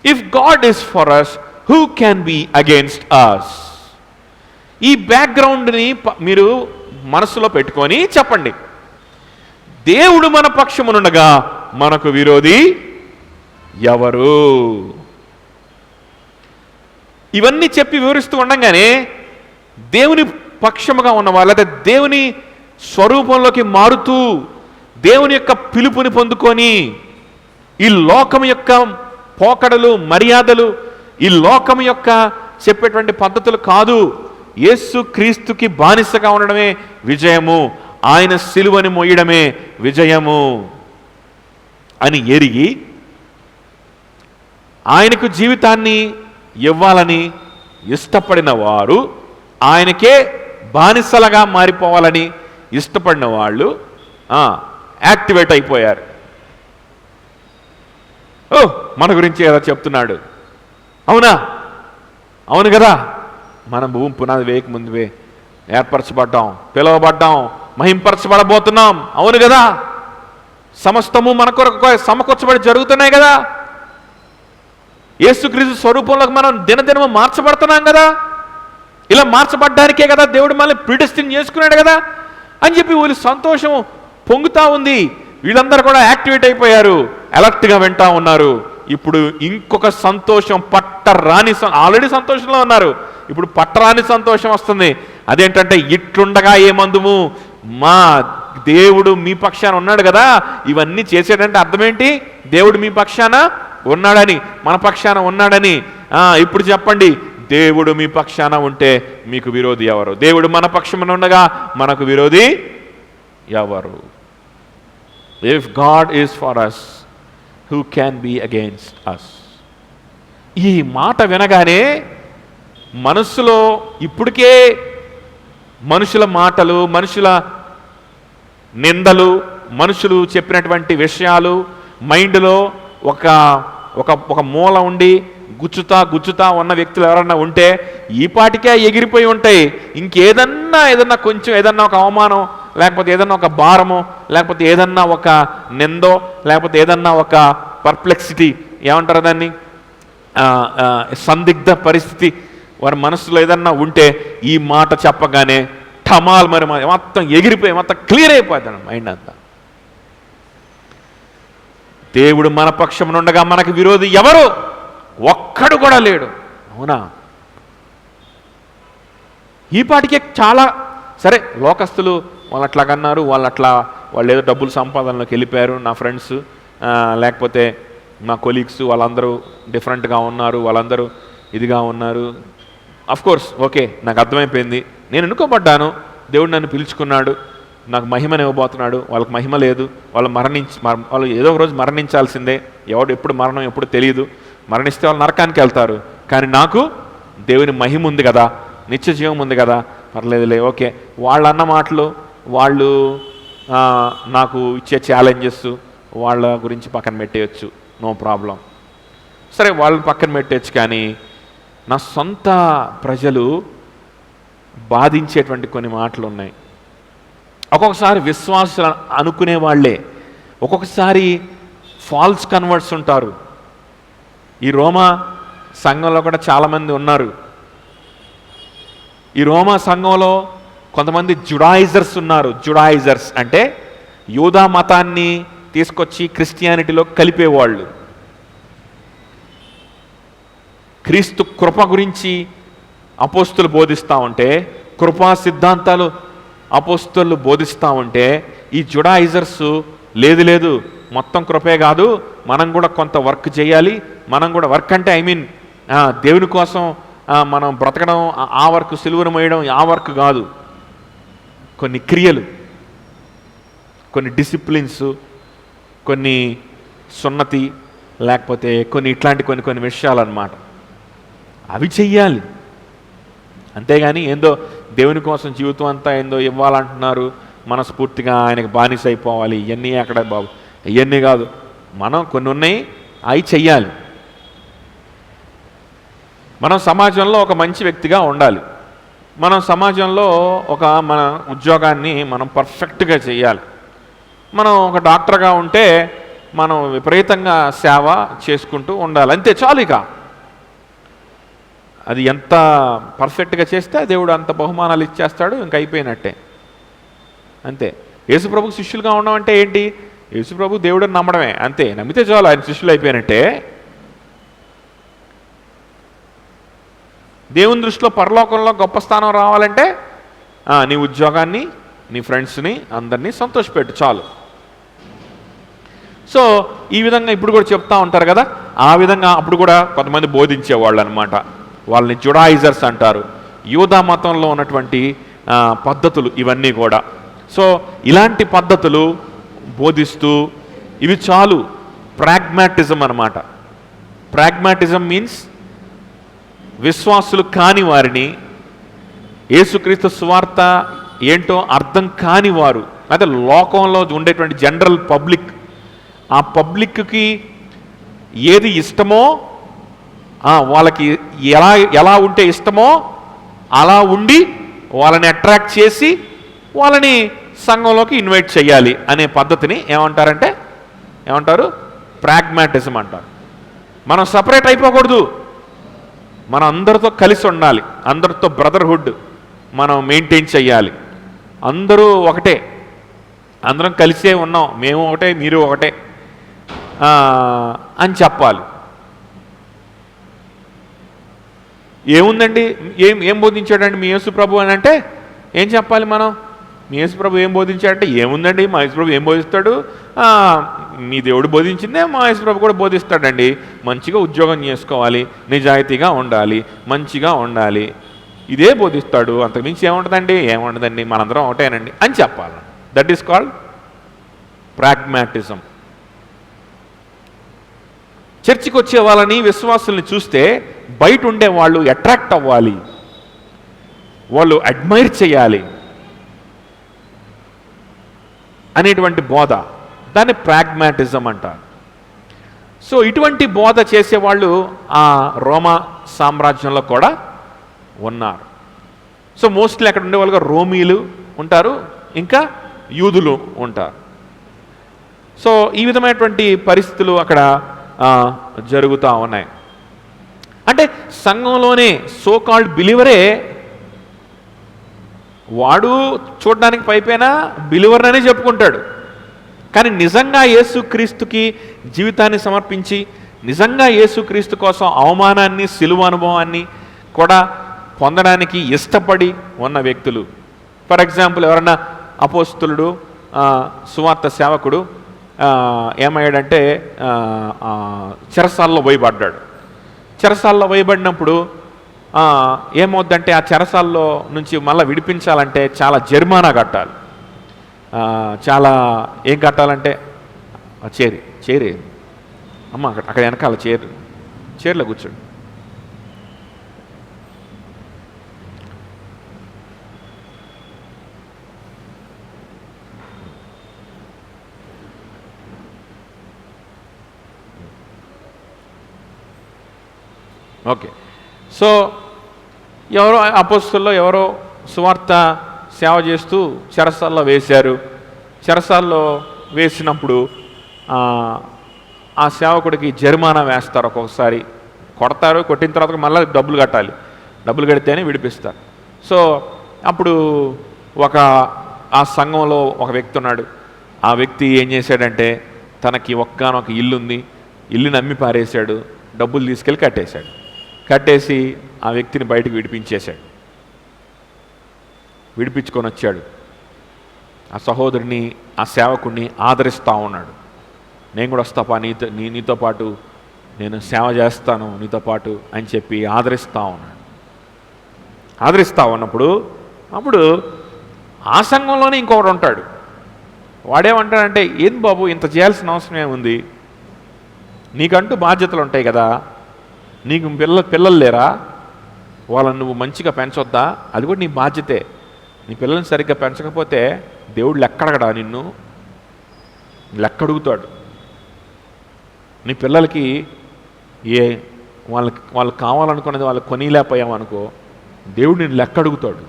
If God is for us, who can be against us? ఈ బ్యాక్గ్రౌండ్ని మీరు మనసులో పెట్టుకొని చెప్పండి. దేవుడు మన పక్షమునుండగా మనకు విరోధి ఎవరు? ఇవన్నీ చెప్పి వివరిస్తూ ఉండగానే దేవుని పక్షముగా ఉన్నవాళ్ళు, లేదా దేవుని స్వరూపంలోకి మారుతూ దేవుని యొక్క పిలుపుని పొందుకొని, ఈ లోకం యొక్క పోకడలు, మర్యాదలు, ఈ లోకం యొక్క చెప్పేటువంటి పద్ధతులు కాదు, యేసు క్రీస్తుకి బానిసగా ఉండడమే విజయము, ఆయన సిలువని మోయడమే విజయము అని ఎరిగి ఆయనకు జీవితాన్ని ఇవ్వాలని ఇష్టపడిన వారు, ఆయనకే బానిసలుగా మారిపోవాలని ఇష్టపడిన వాళ్ళు యాక్టివేట్ అయిపోయారు. ఓ, మన గురించి ఏదో చెప్తున్నాడు, అవునా? అవును కదా, మనం భూమి పునాది వేయక ముందువే ఏర్పరచబడ్డాం, పిలువబడ్డాం, మహింపరచబడబోతున్నాం, అవును కదా, సమస్తము మన కొరకు సమకూర్చబడి జరుగుతున్నాయి కదా, యేసుక్రీస్తు స్వరూపంలోకి మనం దినదినము మార్చబడుతున్నాం కదా, ఇలా మార్చబడ్డానికే కదా దేవుడు మళ్ళీ ప్రిడిస్టిన్ చేసుకున్నాడు కదా అని చెప్పి వీళ్ళు సంతోషం పొంగుతా ఉంది. వీళ్ళందరూ కూడా యాక్టివేట్ అయిపోయారు, అలర్ట్గా వింటా ఉన్నారు. ఇప్పుడు ఇంకొక సంతోషం, పట్టరాని, ఆల్రెడీ సంతోషంలో ఉన్నారు, ఇప్పుడు పట్టరాని సంతోషం వస్తుంది. అదేంటంటే, ఇట్లుండగా ఏమందుము, మా దేవుడు మీ పక్షాన ఉన్నాడు కదా. ఇవన్నీ చేసేటంటే అర్థం ఏంటి? దేవుడు మీ పక్షాన ఉన్నాడని, మన పక్షాన ఉన్నాడని. ఇప్పుడు చెప్పండి, దేవుడు మీ పక్షాన ఉంటే మీకు విరోధి ఎవరు? దేవుడు మన పక్షాన ఉండగా మనకు విరోధి ఎవరు? If God is for us, who can be against us? ఈ మాట వినగానే మనస్సులో ఇప్పటికే మనుషుల మాటలు, మనుషుల నిందలు, మనుషులు చెప్పినటువంటి విషయాలు మైండ్లో ఒక ఒక ఒక మూల ఉండి గుచ్చుతా ఉన్న వ్యక్తులు ఎవరన్నా ఉంటే ఈ పాటికే ఎగిరిపోయి ఉంటాయి. ఏదన్నా కొంచెం ఏదన్నా ఒక అవమానం, లేకపోతే ఏదన్నా ఒక భారమో, లేకపోతే ఏదన్నా ఒక నిందో, లేకపోతే ఏదన్నా ఒక పర్ప్లెక్సిటీ, ఏమంటారు దాన్ని, సందిగ్ధ పరిస్థితి వారి మనసులో ఏదన్నా ఉంటే ఈ మాట చెప్పగానే ఠమాల్ మరి మొత్తం ఎగిరిపోయి మొత్తం క్లియర్ అయిపోతాడు మైండ్ అంతా. దేవుడు మన పక్షమునుండగా మనకు విరోధి ఎవరు? ఒక్కడు కూడా లేడు. అవునా? ఈ పాటికే చాలా సరే లోకస్తులు వాళ్ళు అట్లాగన్నారు, వాళ్ళు ఏదో డబ్బులు సంపాదనలోకి వెళ్ళిపోయారు, నా ఫ్రెండ్స్ లేకపోతే నా కొలీగ్స్ వాళ్ళందరూ డిఫరెంట్గా ఉన్నారు, వాళ్ళందరూ ఇదిగా ఉన్నారు. కోర్స్ ఓకే, నాకు అర్థమైపోయింది, నేను ఎన్నుకోబడ్డాను, దేవుడు నన్ను పిలుచుకున్నాడు, నాకు మహిమను ఇవ్వబోతున్నాడు. వాళ్ళకి మహిమ లేదు, వాళ్ళు ఏదో ఒక రోజు మరణించాల్సిందే, ఎప్పుడు మరణం ఎప్పుడు తెలియదు, మరణిస్తే వాళ్ళు నరకానికి వెళ్తారు. కానీ నాకు దేవుని మహిమ ఉంది కదా, నిత్య జీవం ఉంది కదా, పర్లేదులే ఓకే. వాళ్ళు అన్న మాటలు, వాళ్ళు నాకు ఇచ్చే ఛాలెంజెస్ వాళ్ళ గురించి పక్కన పెట్టేయచ్చు, నో ప్రాబ్లం, సరే వాళ్ళని పక్కన పెట్టేయచ్చు. కానీ నా సొంత ప్రజలు బాధించేటువంటి కొన్ని మాటలు ఉన్నాయి. ఒక్కొక్కసారి విశ్వాసులు అనుకునే వాళ్ళే ఒక్కొక్కసారి ఫాల్స్ కన్వర్ట్స్ ఉంటారు. ఈ రోమా సంఘంలో కూడా చాలామంది ఉన్నారు. ఈ రోమా సంఘంలో కొంతమంది జుడాయిజర్స్ ఉన్నారు. జుడాయిజర్స్ అంటే యూదా మతాన్ని తీసుకొచ్చి క్రిస్టియానిటీలో కలిపేవాళ్ళు. క్రీస్తు కృప గురించి అపోస్తులు బోధిస్తూ ఉంటే, కృపా సిద్ధాంతాలు అపోస్తులు బోధిస్తూ ఉంటే, ఈ జుడాయిజర్స్ లేదు మొత్తం కృపే కాదు, మనం కూడా కొంత వర్క్ చేయాలి, మనం కూడా వర్క్ అంటే దేవుని కోసం మనం బ్రతకడం, ఆ వర్క్ సిలువను మోయడం, ఆ వర్క్ కాదు, కొన్ని క్రియలు, కొన్ని డిసిప్లిన్స్, కొన్ని సున్నతి, లేకపోతే ఇట్లాంటి కొన్ని విషయాలు అన్నమాట, అవి చెయ్యాలి. అంతేగాని ఏందో దేవుని కోసం జీవితం అంతా ఏందో ఇవ్వాలంటున్నారు, మనస్ఫూర్తిగా ఆయనకు బానిస అయిపోవాలి, ఇవన్నీ అక్కడ బాబు, ఇవన్నీ కాదు, మనం కొన్ని ఉన్నాయి అవి చెయ్యాలి. మనం సమాజంలో ఒక మంచి వ్యక్తిగా ఉండాలి, మనం సమాజంలో మన ఉద్యోగాన్ని మనం పర్ఫెక్ట్గా చేయాలి. మనం ఒక డాక్టర్గా ఉంటే మనం విపరీతంగా సేవ చేసుకుంటూ ఉండాలి, అంతే చాలు. ఇక అది ఎంత పర్ఫెక్ట్గా చేస్తే దేవుడు అంత బహుమానాలు ఇచ్చేస్తాడు, ఇంక అయిపోయినట్టే, అంతే. యేసుప్రభుకు శిష్యులుగా ఉండమంటే ఏంటి? యేసుప్రభు దేవుడిని నమ్మడమే, అంతే, నమ్మితే చాలు, ఆయన శిష్యులు అయిపోయినట్టే. దేవుని దృష్టిలో పరలోకంలో గొప్ప స్థానం రావాలంటే నీ ఉద్యోగాన్ని, నీ ఫ్రెండ్స్ని, అందరినీ సంతోషపెట్టు చాలు. సో ఈ విధంగా ఇప్పుడు కూడా చెప్తా ఉంటారు కదా, ఆ విధంగా అప్పుడు కూడా కొంతమంది బోధించేవాళ్ళు అనమాట. వాళ్ళని జుడాయిజర్స్ అంటారు. యూదా మతంలో ఉన్నటువంటి పద్ధతులు ఇవన్నీ కూడా. సో ఇలాంటి పద్ధతులు బోధిస్తూ ఇవి చాలు, ప్రాగ్మాటిజం అన్నమాట. ప్రాగ్మాటిజం మీన్స్ విశ్వాసులు కాని వారిని, యేసుక్రీస్తు సువార్త ఏంటో అర్థం కాని వారు, అదే లోకంలో ఉండేటువంటి జనరల్ పబ్లిక్, ఆ పబ్లిక్కి ఏది ఇష్టమో, వాళ్ళకి ఎలా ఉంటే ఇష్టమో అలా ఉండి వాళ్ళని అట్రాక్ట్ చేసి వాళ్ళని సంఘంలోకి ఇన్వైట్ చేయాలి అనే పద్ధతిని ఏమంటారు? ప్రాగ్మాటిజం అంటారు. మనం సపరేట్ అయిపోకూడదు, మనం అందరితో కలిసి ఉండాలి, అందరితో బ్రదర్హుడ్ మనం మెయింటైన్ చేయాలి. అందరూ ఒకటే, అందరం కలిసే ఉన్నాం, మేము ఒకటే మీరు ఒకటే అని చెప్పాలి. ఏముందండి, ఏం బోధించాడండి మీ యేసు ప్రభు అని అంటే ఏం చెప్పాలి మనం? మీ యేసు ప్రభు ఏం బోధించాడంటే ఏముందండి, మా యేసు ప్రభు ఏం బోధిస్తాడు, మీ దేవుడు బోధించిందే మా యేసు ప్రభు కూడా బోధిస్తాడండి. మంచిగా ఉద్యోగం చేసుకోవాలి, నిజాయితీగా ఉండాలి, మంచిగా ఉండాలి, ఇదే బోధిస్తాడు, అంతకుమించి ఏముండదండి, మనందరం ఒకటేనండి అని చెప్పాలి. That is called pragmatism. చర్చికి వచ్చే వాళ్ళని, విశ్వాసుల్ని చూస్తే బయట ఉండే వాళ్ళు అట్రాక్ట్ అవ్వాలి, వాళ్ళు అడ్మైర్ చేయాలి అనేటువంటి బోధ, దాన్ని ప్రాగ్మాటిజం అంటారు. సో ఇటువంటి బోధ చేసేవాళ్ళు ఆ రోమా సామ్రాజ్యంలో కూడా ఉన్నారు. సో మోస్ట్లీ అక్కడ ఉండేవాళ్ళుగా రోమీలు ఉంటారు, ఇంకా యూదులు ఉంటారు. సో ఈ విధమైనటువంటి పరిస్థితులు అక్కడ జరుగుతూ ఉన్నాయి. అంటే సంఘంలోనే సో కాల్డ్ బిలీవరే, వాడు చూడడానికి పైపైనా బిలీవర్ అనే చెప్పుకుంటాడు, కానీ నిజంగా యేసుక్రీస్తుకి జీవితాన్ని సమర్పించి నిజంగా యేసుక్రీస్తు కోసం అవమానాన్ని, సిలువ అనుభవాన్ని కూడా పొందడానికి ఇష్టపడి ఉన్న వ్యక్తులు. ఫర్ ఎగ్జాంపుల్, ఎవరన్నా అపోస్తులుడు, సువార్త సేవకుడు ఏమయ్యాడంటే చెరసాల్లో వేయబడ్డాడు. చెరసాల్లో వేయబడినప్పుడు ఏమవుద్దంటే ఆ చెరసాల్లో నుంచి మళ్ళీ విడిపించాలంటే చాలా జరిమానా కట్టాలి. చాలా ఏం కట్టాలంటే చేరే అమ్మ అక్కడ వెనకాల చైర్లో కూర్చోండి. ఓకే. సో ఎవరో అపోస్తుల్లో ఎవరో సువార్త సేవ చేస్తూ చెరసాల్లో వేశారు. చెరసాల్లో వేసినప్పుడు ఆ సేవకుడికి జరిమానా వేస్తారు. ఒక్కొక్కసారి కొడతారు, కొట్టిన తర్వాత మళ్ళీ డబ్బులు కట్టాలి, డబ్బులు కడితేనే విడిపిస్తారు. సో అప్పుడు ఆ సంఘంలో ఒక వ్యక్తి ఉన్నాడు. ఆ వ్యక్తి ఏం చేశాడంటే తనకి ఒక్కనొక ఇల్లుంది, ఇల్లుని అమ్మి పారేశాడు, డబ్బులు తీసుకెళ్ళి కట్టేసి ఆ వ్యక్తిని బయటకు విడిపించేశాడు. విడిపించుకొని వచ్చాడు. ఆ సహోదరుని, ఆ సేవకుడిని ఆదరిస్తూ ఉన్నాడు. నేను కూడా వస్తాపా, నీతో పాటు నేను సేవ చేస్తాను నీతో పాటు అని చెప్పి ఆదరిస్తూ ఉన్నాడు. ఆదరిస్తూ ఉన్నప్పుడు అప్పుడు ఆ సంఘంలోనే ఇంకొకడు ఉంటాడు. వాడేమంటాడంటే, ఏం బాబు ఇంత చేయాల్సిన అవసరం ఏముంది, నీకంటూ బాధ్యతలు ఉంటాయి కదా, నీకు పిల్లలు లేరా, వాళ్ళని నువ్వు మంచిగా పెంచొద్దా, అది కూడా నీ బాధ్యతే. నీ పిల్లల్ని సరిగ్గా పెంచకపోతే దేవుడు లెక్కడగడా, నిన్ను లెక్కడుగుతాడు. నీ పిల్లలకి వాళ్ళకి కావాలనుకున్నది వాళ్ళకి కొనిలేకపోయామనుకో, దేవుడు నిన్ను లెక్కడుగుతాడు.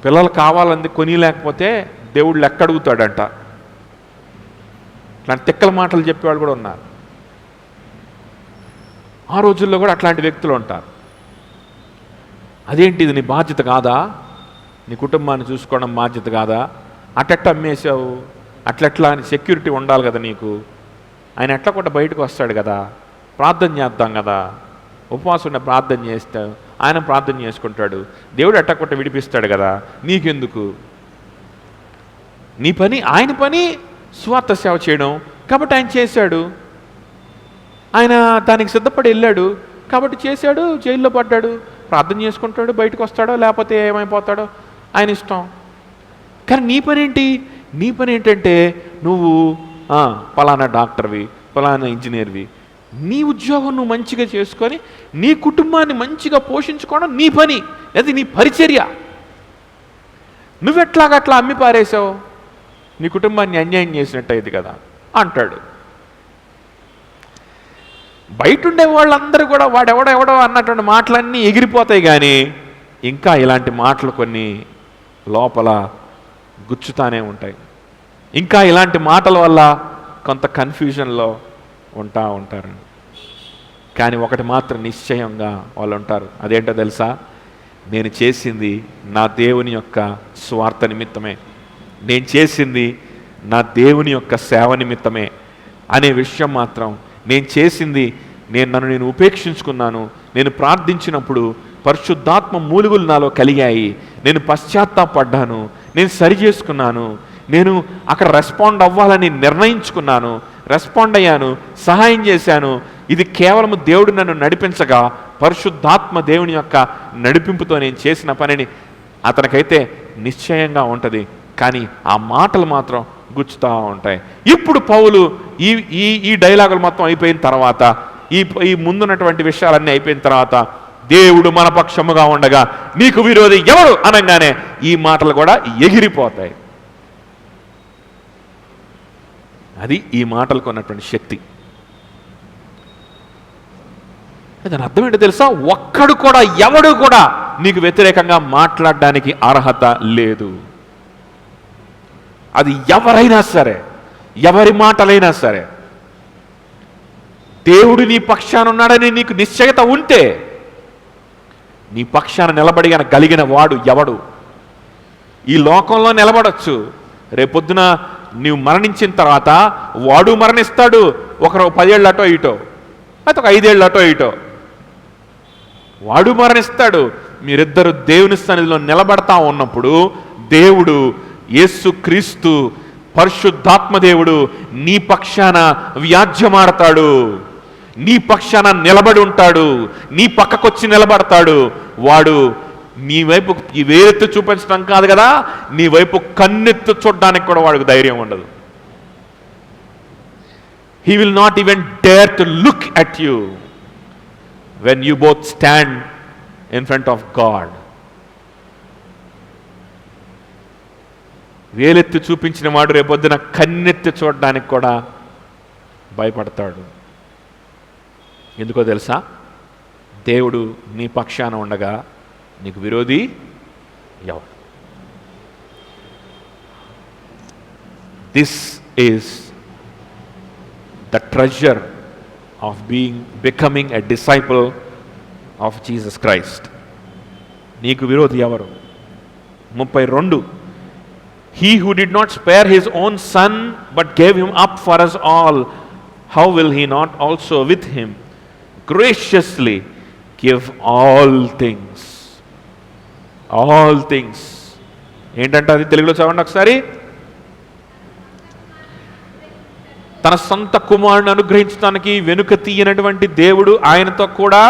పిల్లలు కావాలని కొనిలేకపోతే దేవుడు లెక్కడుగుతాడంట. ఇట్లాంటి తిక్కల మాటలు చెప్పేవాళ్ళు కూడా ఉన్నారు. ఆ రోజుల్లో కూడా అట్లాంటి వ్యక్తులు ఉంటారు. అదేంటి, ఇది నీ బాధ్యత కాదా, నీ కుటుంబాన్ని చూసుకోవడం బాధ్యత కాదా, అట్లెట్లా అమ్మేసావు, అట్లెట్లా అని సెక్యూరిటీ ఉండాలి కదా నీకు, ఆయన ఎట్లా కూడా బయటకు వస్తాడు కదా, ప్రార్థన చేద్దాం కదా, ఉపవాసం ఉండే ప్రార్థన చేస్తావు, ఆయన ప్రార్థన చేసుకుంటాడు, దేవుడు ఎట్లా కొట్ట విడిపిస్తాడు కదా, నీకెందుకు, నీ పని, ఆయన పని స్వార్థ సేవ చేయడం కాబట్టి ఆయన చేశాడు, ఆయన దానికి సిద్ధపడి వెళ్ళాడు కాబట్టి చేశాడు, జైల్లో పడ్డాడు, ప్రార్థన చేసుకుంటాడు, బయటకు వస్తాడో లేకపోతే ఏమైపోతాడో ఆయన ఇష్టం. కానీ నీ పని ఏంటి, నీ పని ఏంటంటే నువ్వు పలానా డాక్టర్వి, పలానా ఇంజనీర్వి, నీ ఉద్యోగం నువ్వు మంచిగా చేసుకొని నీ కుటుంబాన్ని మంచిగా పోషించుకోవడం నీ పని, అది నీ పరిచర్య. నువ్వెట్లాగట్లా అమ్మి పారేసావు, నీ కుటుంబాన్ని అన్యాయం చేసినట్టు అయింది కదా అంటాడు. బయట ఉండే వాళ్ళందరూ కూడా వాడెవడో అన్నటువంటి మాటలన్నీ ఎగిరిపోతాయి, కానీ ఇంకా ఇలాంటి మాటలు కొన్ని లోపల గుచ్చుతానే ఉంటాయి. ఇంకా ఇలాంటి మాటల వల్ల కొంత కన్ఫ్యూజన్లో ఉంటారు. కానీ ఒకటి మాత్రం నిశ్చయంగా వాళ్ళు ఉంటారు, అదేంటో తెలుసా, నేను చేసింది నా దేవుని యొక్క స్వార్థ నిమిత్తమే, నేను చేసింది నా దేవుని యొక్క సేవ నిమిత్తమే అనే విషయం మాత్రం, నేను చేసింది నన్ను నేను ఉపేక్షించుకున్నాను, నేను ప్రార్థించినప్పుడు పరిశుద్ధాత్మ మూలుగులు నాలో కలిగాయి, నేను పశ్చాత్తాపడ్డాను, నేను సరి చేసుకున్నాను, నేను అక్కడ రెస్పాండ్ అవ్వాలని నిర్ణయించుకున్నాను, రెస్పాండ్ అయ్యాను, సహాయం చేశాను, ఇది కేవలం దేవుడు నన్ను నడిపించగా పరిశుద్ధాత్మ దేవుని యొక్క నడిపింపుతో నేను చేసిన పనిని అతనికైతే నిశ్చయంగా ఉంటుంది. కానీ ఆ మాటలు మాత్రం గుచ్చుతూ ఉంటాయి. ఇప్పుడు పౌలు ఈ డైలాగులు మొత్తం అయిపోయిన తర్వాత, ఈ ముందున్నటువంటి విషయాలన్నీ అయిపోయిన తర్వాత, దేవుడు మన పక్షముగా ఉండగా నీకు విరోధి ఎవరు అనగానే ఈ మాటలు కూడా ఎగిరిపోతాయి. అది ఈ మాటలకు ఉన్నటువంటి శక్తి. దాని అర్థం ఏంటో తెలుసా? ఒక్కడు కూడా, ఎవడు కూడా నీకు వ్యతిరేకంగా మాట్లాడడానికి అర్హత లేదు. అది ఎవరైనా సరే, ఎవరి మాటలైనా సరే. దేవుడు నీ పక్షాన ఉన్నాడని నీకు నిశ్చయత ఉంటే, నీ పక్షాన నిలబడగలిగిన వాడు ఎవడు? ఈ లోకంలో నిలబడచ్చు, రేపొద్దున నీవు మరణించిన తర్వాత వాడు మరణిస్తాడు. ఒకరు 10 ఏళ్ళు అటో ఇటో, అయితే ఒక 5 ఏళ్ళు అటో ఇటో వాడు మరణిస్తాడు. మీరిద్దరు దేవుని సన్నిధిలో నిలబడతా ఉన్నప్పుడు దేవుడు, యేసుక్రీస్తు పరిశుద్ధాత్మ దేవుడు నీ పక్షాన వ్యాజ్యమాడతాడు, నీ పక్షాన నిలబడి ఉంటాడు, నీ పక్కకొచ్చి నిలబడతాడు. వాడు నీ వైపు ఈ వేరెత్తి చూపించడం కాదు కదా, నీ వైపు కన్నెత్తి చూడడానికి కూడా వాడికి ధైర్యం ఉండదు. He will not even dare to look at you when you both stand in front of God. వేలెత్తి చూపించిన వాడు రేపొద్దున కన్నెత్తి చూడడానికి కూడా భయపడతాడు. ఎందుకో తెలుసా? దేవుడు నీ పక్షాన ఉండగా నీకు విరోధి ఎవరు? This is the treasure of becoming a disciple of Jesus Christ. నీకు విరోధి ఎవరు? 32 He who did not spare his own son but gave him up for us all, how will he not also with him graciously give all things? All things ఏంటంటే అది తెలుగులో చదవండి ఒకసారి. తన సొంత కుమారుని అనుగ్రహించడానికి వెనుక తీయనటువంటి దేవుడు ఆయనతో కూడా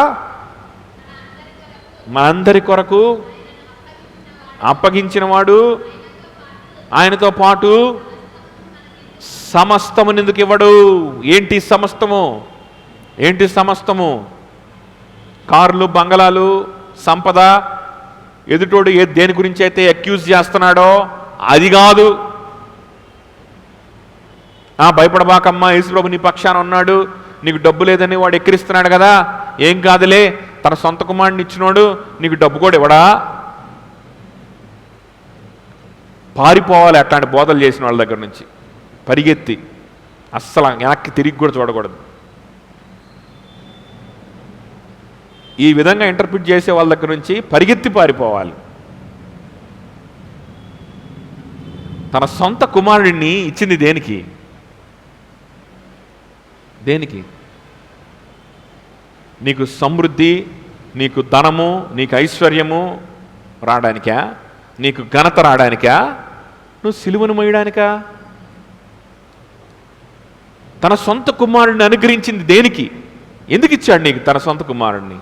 మా అందరి కొరకు అప్పగించిన వాడు, ఆయనతో పాటు సమస్తము ఎందుకు ఇవ్వడు? ఏంటి సమస్తము? ఏంటి సమస్తము? కార్లు, బంగళాలు, సంపద, ఎదుటోడు దేని గురించి అయితే అక్యూజ్ చేస్తున్నాడో అది కాదు. భయపడబాకమ్మా, యేసుప్రభు నీ పక్షాన ఉన్నాడు, నీకు డబ్బు లేదని వాడు ఎక్కిరిస్తున్నాడు కదా, ఏం కాదులే, తన సొంత కుమారుడిని ఇచ్చినోడు నీకు డబ్బు కూడా ఇవ్వడా? పారిపోవాలి అట్లాంటి బోధలు చేసిన వాళ్ళ దగ్గర నుంచి, పరిగెత్తి, అస్సలు వెనక్కి తిరిగి కూడా చూడకూడదు. ఈ విధంగా ఇంటర్ప్రిట్ చేసే వాళ్ళ దగ్గర నుంచి పరిగెత్తి పారిపోవాలి. తన సొంత కుమారుడిని ఇచ్చింది దేనికి? దేనికి? నీకు సమృద్ధి, నీకు ధనము, నీకు ఐశ్వర్యము రావడానికా? నీకు ఘనత రావడానికా? నువ్వు సిలువను మోయడానికా? తన సొంత కుమారుడిని అనుగ్రహించింది దేనికి? ఎందుకు ఇచ్చాడు నీకు తన సొంత కుమారుడిని?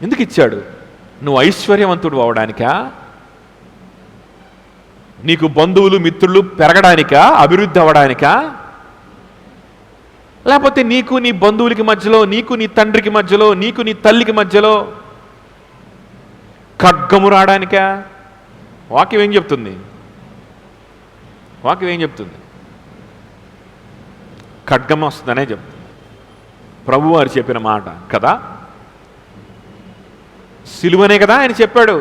ఎందుకు ఇచ్చాడు? నువ్వు ఐశ్వర్యవంతుడు అవడానికా? నీకు బంధువులు, మిత్రులు పెరగడానికా? అభివృద్ధి అవ్వడానికా? లేకపోతే నీకు నీ బంధువులకి మధ్యలో, నీకు నీ తండ్రికి మధ్యలో, నీకు నీ తల్లికి మధ్యలో ఖడ్గము రావడానికా? వాక్యం ఏం చెప్తుంది? వాక్యం ఏం చెప్తుంది? ఖడ్గం వస్తుందనే చెప్తుంది. ప్రభువారు చెప్పిన మాట కదా, సిలువనే కదా ఆయన చెప్పాడు.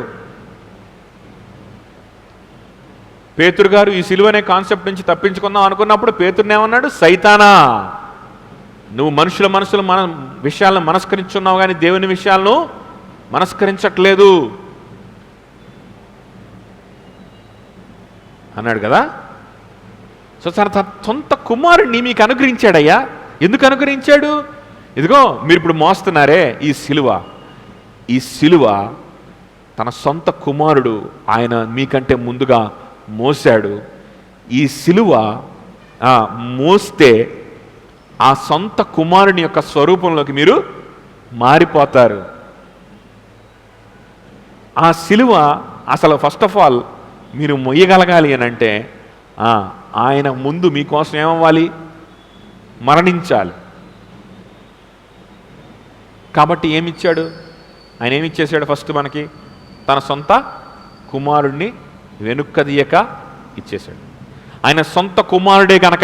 పేతురు గారు ఈ సిలువనే కాన్సెప్ట్ నుంచి తప్పించుకుందాం అనుకున్నప్పుడు పేతురుని ఏమన్నాడు? సైతానా, నువ్వు మనుషుల మన విషయాలను మనస్కరించున్నావు కానీ దేవుని విషయాలను మనస్కరించట్లేదు అన్నాడు కదా. సో తన సొంత కుమారుడిని మీకు అనుగ్రహించాడయ్యా. ఎందుకు అనుగ్రహించాడు? ఇదిగో మీరు ఇప్పుడు మోస్తున్నారే ఈ సిలువ, ఈ సిలువ తన సొంత కుమారుడు ఆయన మీకంటే ముందుగా మోసాడు. ఈ సిలువ మోస్తే ఆ సొంత కుమారుని యొక్క స్వరూపంలోకి మీరు మారిపోతారు. ఆ సిలువ అసలు ఫస్ట్ ఆఫ్ ఆల్ మీరు మొయ్యగలగాలి అని అంటే ఆయన ముందు మీకోసం ఏమవ్వాలి? మరణించాలి. కాబట్టి ఏమిచ్చాడు ఆయన? ఏమిచ్చేసాడు? ఫస్ట్ మనకి తన సొంత కుమారుడిని వెనుక్కదీయక ఇచ్చేశాడు. ఆయన సొంత కుమారుడే గనక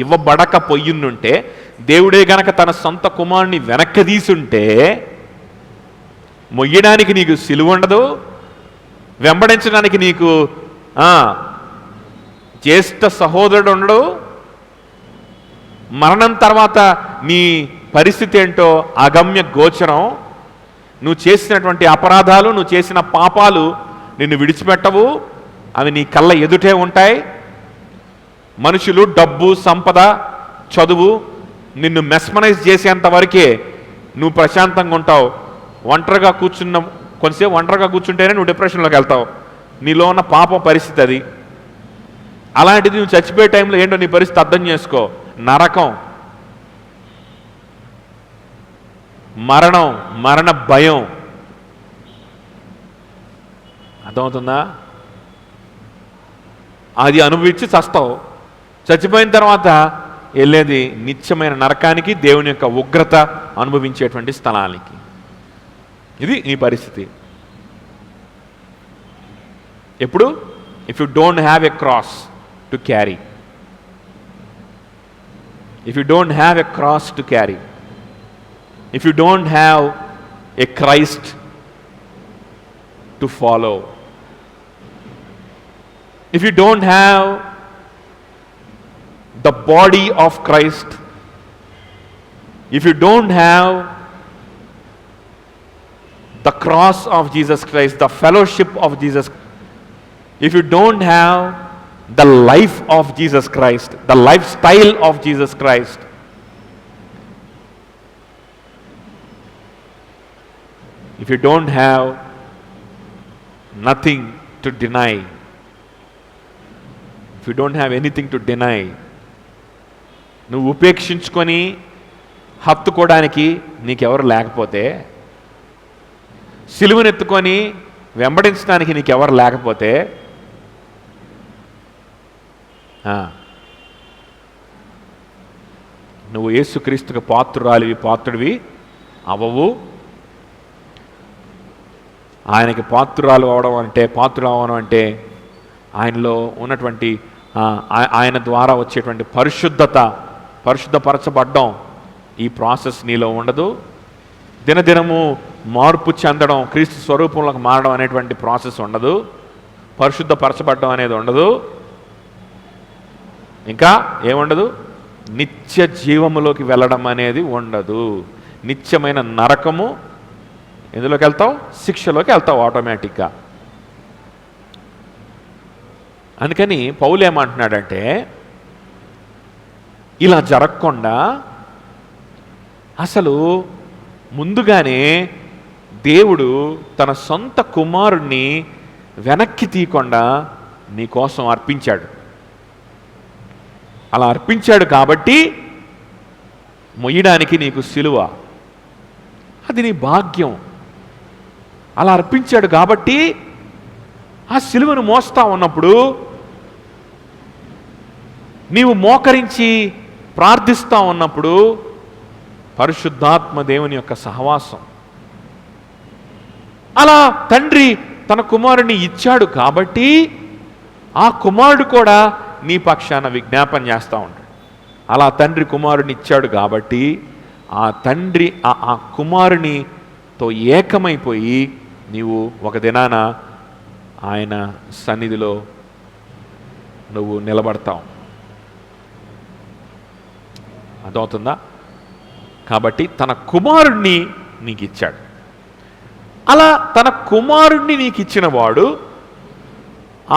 ఇవ్వబడకపోయిండుంటే, దేవుడే గనక తన సొంత కుమారుని వెనక్కి తీసుంటే మొయ్యడానికి నీకు సిలువ ఉండదు, వెంబడించడానికి నీకు జ్యేష్ఠ సహోదరుడు ఉండడు, మరణం తర్వాత నీ పరిస్థితి ఏంటో అగమ్య గోచరం. నువ్వు చేసినటువంటి అపరాధాలు, నువ్వు చేసిన పాపాలు నిన్ను విడిచిపెట్టవు, అవి నీ కళ్ళ ఎదుటే ఉంటాయి. మనుషులు, డబ్బు, సంపద, చదువు నిన్ను మెస్మరైజ్ చేసేంత వరకే నువ్వు ప్రశాంతంగా ఉంటావు. ఒంటరిగా కొంతసేపు ఒంటరిగా కూర్చుంటేనే నువ్వు డిప్రెషన్లోకి వెళ్తావు. నీలో ఉన్న పాప పరిస్థితి అది. అలాంటిది నువ్వు చచ్చిపోయే టైంలో ఏంటో నీ పరిస్థితి అర్థం చేసుకో. నరకం, మరణ భయం. అర్థమవుతుందా? అది అనుభవించి చస్తావు. చచ్చిపోయిన తర్వాత వెళ్ళేది నిత్యమైన నరకానికి, దేవుని యొక్క ఉగ్రత అనుభవించేటువంటి స్థలానికి. ఇది నీ పరిస్థితి. ఎప్పుడు? If you don't have a cross to carry. If you don't have a cross to carry, if you don't have a Christ to follow, if you don't have the body of Christ, if you don't have the cross of Jesus Christ, the fellowship of Jesus, if you don't have the life of Jesus Christ, the lifestyle of Jesus Christ, if you don't have nothing to deny, if you don't have anything to deny, నువ్వు ఉపేక్షించుకొని హత్తుకోవడానికి నీకెవరు లేకపోతే, సిలువనెత్తుకొని వెంబడించడానికి నీకెవరు లేకపోతే, నువ్వు యేసుక్రీస్తుకు పాత్రుడివి అవ్వవు. ఆయనకి పాత్రుడు అవడం అంటే ఆయనలో ఉన్నటువంటి ఆయన ద్వారా వచ్చేటువంటి పరిశుద్ధపరచబడ్డం, ఈ ప్రాసెస్ నీలో ఉండదు. దినదినము మార్పు చెందడం, క్రీస్తు స్వరూపంలోకి మారడం అనేటువంటి ప్రాసెస్ ఉండదు. పరిశుద్ధపరచబడ్డం అనేది ఉండదు. ఇంకా ఏముండదు? నిత్య జీవములోకి వెళ్ళడం అనేది ఉండదు. నిత్యమైన నరకము. ఎందులోకి వెళ్తావు? శిక్షలోకి వెళ్తావు ఆటోమేటిక్గా. అందుకని పౌలు ఏమంటున్నాడంటే, ఇలా జరగకుండా అసలు ముందుగానే దేవుడు తన సొంత కుమారుణ్ణి వెనక్కి తీయకుండా నీ కోసం అర్పించాడు. అలా అర్పించాడు కాబట్టి మొయ్యడానికి నీకు సిలువ, అది నీ భాగ్యం. అలా అర్పించాడు కాబట్టి ఆ సిలువను మోస్తా ఉన్నప్పుడు నీవు మోకరించి ప్రార్థిస్తూ ఉన్నప్పుడు పరిశుద్ధాత్మ దేవుని యొక్క సహవాసం. అలా తండ్రి తన కుమారుని ఇచ్చాడు కాబట్టి ఆ కుమారుడు కూడా నీ పక్షాన విజ్ఞాపన చేస్తూ ఉంటాడు. అలా తండ్రి కుమారుని ఇచ్చాడు కాబట్టి ఆ తండ్రి ఆ కుమారునితో ఏకమైపోయి నీవు ఒక దినాన ఆయన సన్నిధిలో నువ్వు నిలబడతావు. అర్థమవుతుందా? కాబట్టి తన కుమారుణ్ణి నీకు ఇచ్చాడు. అలా తన కుమారుణ్ణి నీకు ఇచ్చిన వాడు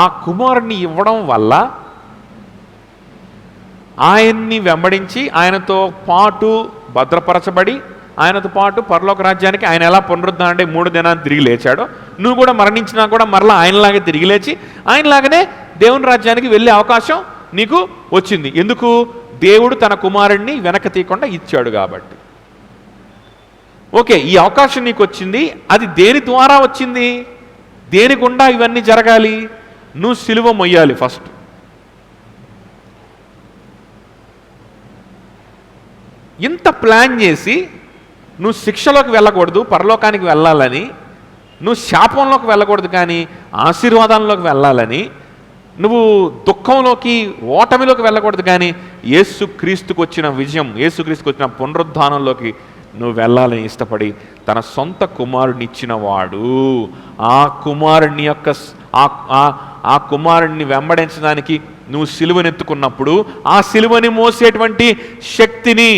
ఆ కుమారుణ్ణి ఇవ్వడం వల్ల ఆయన్ని వెంబడించి ఆయనతో పాటు భద్రపరచబడి ఆయనతో పాటు పరలోక రాజ్యానికి ఆయన ఎలా పునరుద్ధరణ అంటే 3 దినాలు తిరిగి లేచాడో, నువ్వు కూడా మరణించినా కూడా మరలా ఆయనలాగే తిరిగి లేచి ఆయనలాగానే దేవుని రాజ్యానికి వెళ్ళే అవకాశం నీకు వచ్చింది. ఎందుకు? దేవుడు తన కుమారుణ్ణి వెనక తీయకుండా ఇచ్చాడు కాబట్టి. ఓకే, ఈ అవకాశం నీకు వచ్చింది. అది దేని ద్వారా వచ్చింది? దేని గుండా ఇవన్నీ జరగాలి? నువ్వు సిలువ మొయ్యాలి ఫస్ట్. ఇంత ప్లాన్ చేసి నువ్వు శిక్షలోకి వెళ్ళకూడదు, పరలోకానికి వెళ్ళాలని, నువ్వు శాపంలోకి వెళ్ళకూడదు కానీ ఆశీర్వాదంలోకి వెళ్ళాలని నువ్వు దుఃఖంలోకి ఓటమిలోకి వెళ్ళకూడదు, కానీ యేసుక్రీస్తుకు వచ్చిన విజయం, యేసుక్రీస్తుకు వచ్చిన పునరుద్ధానంలోకి నువ్వు వెళ్ళాలని ఇష్టపడి తన సొంత కుమారుడిని ఇచ్చిన వాడు ఆ కుమారుని యొక్క ఆ కుమారుడిని వెంబడించడానికి నువ్వు సిలువనెత్తుకున్నప్పుడు ఆ సిలువని మోసేటువంటి శక్తిని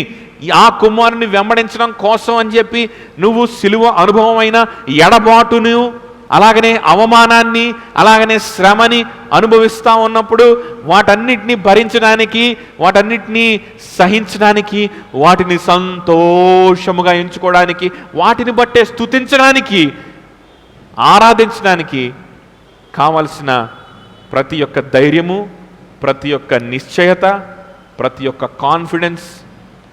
ఆ కుమారుని వెంబడించడం కోసం అని చెప్పి నువ్వు సిలువ అనుభవం అయిన ఎడబాటును, అలాగనే అవమానాన్ని, అలాగనే శ్రమని అనుభవిస్తూ ఉన్నప్పుడు వాటన్నిటిని భరించడానికి, వాటన్నిటినీ సహించడానికి, వాటిని సంతోషముగా ఎంచుకోవడానికి, వాటిని బట్టే స్తుతించడానికి, ఆరాధించడానికి కావలసిన ప్రతి ఒక్క ధైర్యము, ప్రతి ఒక్క నిశ్చయత, ప్రతి ఒక్క కాన్ఫిడెన్స్,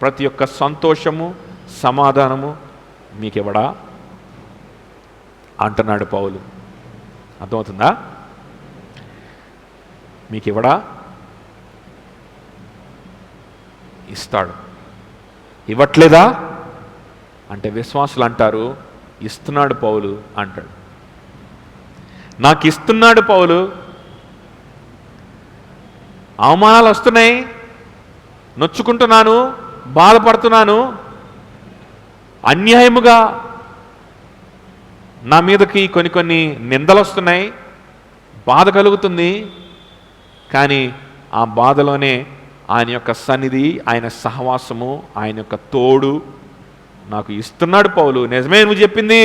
ప్రతి ఒక్క సంతోషము, సమాధానము మీకెవడా అంటున్నాడు పౌలు. అర్థమవుతుందా? మీకెవడా ఇస్తాడు. ఇవ్వట్లేదా అంటే విశ్వాసులు అంటారు ఇస్తున్నాడు పౌలు అంటాడు. నాకు ఇస్తున్నాడు పౌలు, అవమానాలు వస్తున్నాయి, నొచ్చుకుంటున్నాను, బాధపడుతున్నాను, అన్యాయముగా నా మీదకి కొన్ని నిందలు వస్తున్నాయి, బాధ కలుగుతుంది, కానీ ఆ బాధలోనే ఆయన యొక్క సన్నిధి, ఆయన సహవాసము, ఆయన యొక్క తోడు నాకు ఇస్తున్నాడు పౌలు, నిజమే నువ్వు చెప్పింది